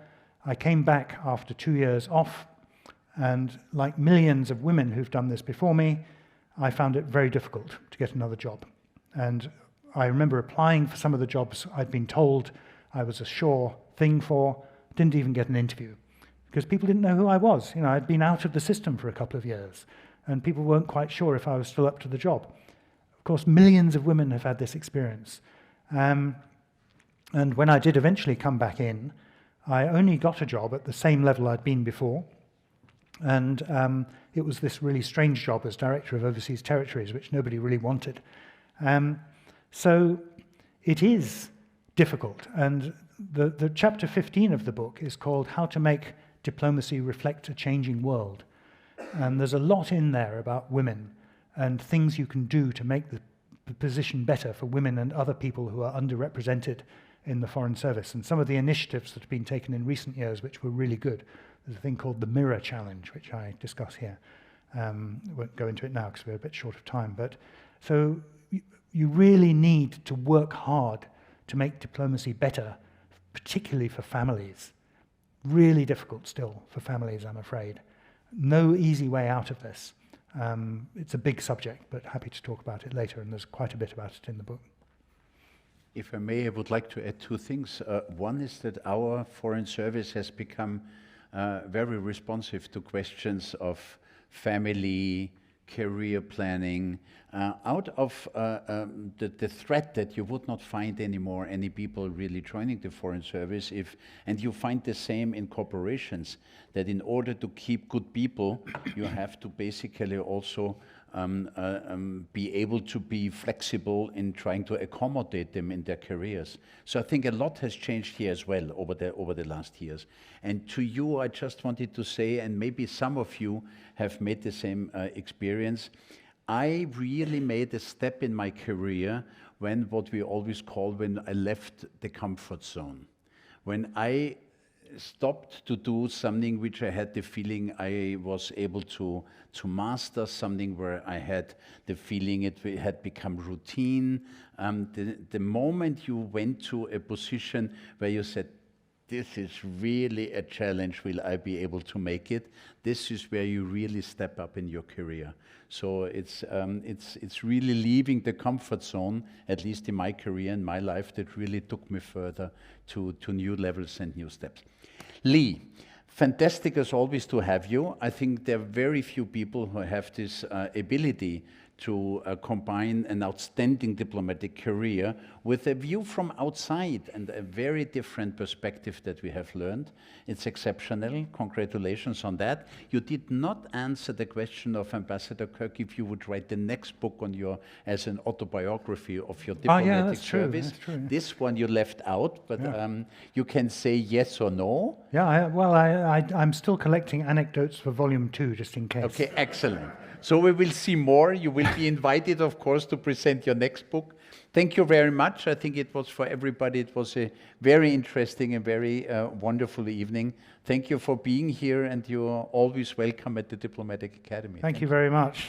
S2: I came back after 2 years off, and like millions of women who've done this before me, I found it very difficult to get another job. And I remember applying for some of the jobs I'd been told I was a sure thing for, didn't even get an interview, because people didn't know who I was. I'd been out of the system for a couple of years, and people weren't quite sure if I was still up to the job. Of course, millions of women have had this experience. And when I did eventually come back in, I only got a job at the same level I'd been before, and it was this really strange job as Director of Overseas Territories, which nobody really wanted. So it is difficult, and the chapter 15 of the book is called How to Make Diplomacy Reflect a Changing World. And there's a lot in there about women and things you can do to make the position better for women and other people who are underrepresented in the Foreign Service. And some of the initiatives that have been taken in recent years, which were really good. There's a thing called the Mirror Challenge, which I discuss here. I won't go into it now because we're a bit short of time. But so you really need to work hard to make diplomacy better, particularly for families. Really difficult still for families, I'm afraid. No easy way out of this. It's a big subject, but happy to talk about it later, and there's quite a bit about it in the book.
S1: If I may, I would like to add two things. One is that our Foreign Service has become very responsive to questions of family, career planning, out of the threat that you would not find anymore any people really joining the Foreign Service and you find the same in corporations, that in order to keep good people, you have to basically also be able to be flexible in trying to accommodate them in their careers. So I think a lot has changed here as well over the last years. And to you, I just wanted to say, and maybe some of you have made the same experience, I really made a step in my career when what we always call when I left the comfort zone. When I stopped to do something which I had the feeling I was able to master, something where I had the feeling it had become routine. The moment you went to a position where you said, this is really a challenge. Will I be able to make it? This is where you really step up in your career. So it's really leaving the comfort zone, at least in my career and my life, that really took me further to new levels and new steps. Leigh, fantastic as always to have you. I think there are very few people who have this ability to combine an outstanding diplomatic career with a view from outside and a very different perspective that we have learned. It's exceptional. Congratulations on that. You did not answer the question of Ambassador Kirk if you would write the next book on your, as an autobiography of your diplomatic service.
S2: That's true.
S1: This one you left out, but you can say yes or no.
S2: Yeah, I'm still collecting anecdotes for volume 2, just in case.
S1: Okay, excellent. So we will see more. You will be invited, of course, to present your next book. Thank you very much. I think it was for everybody. It was a very interesting and very wonderful evening. Thank you for being here, and you're always welcome at the Diplomatic Academy.
S2: Thank you very much.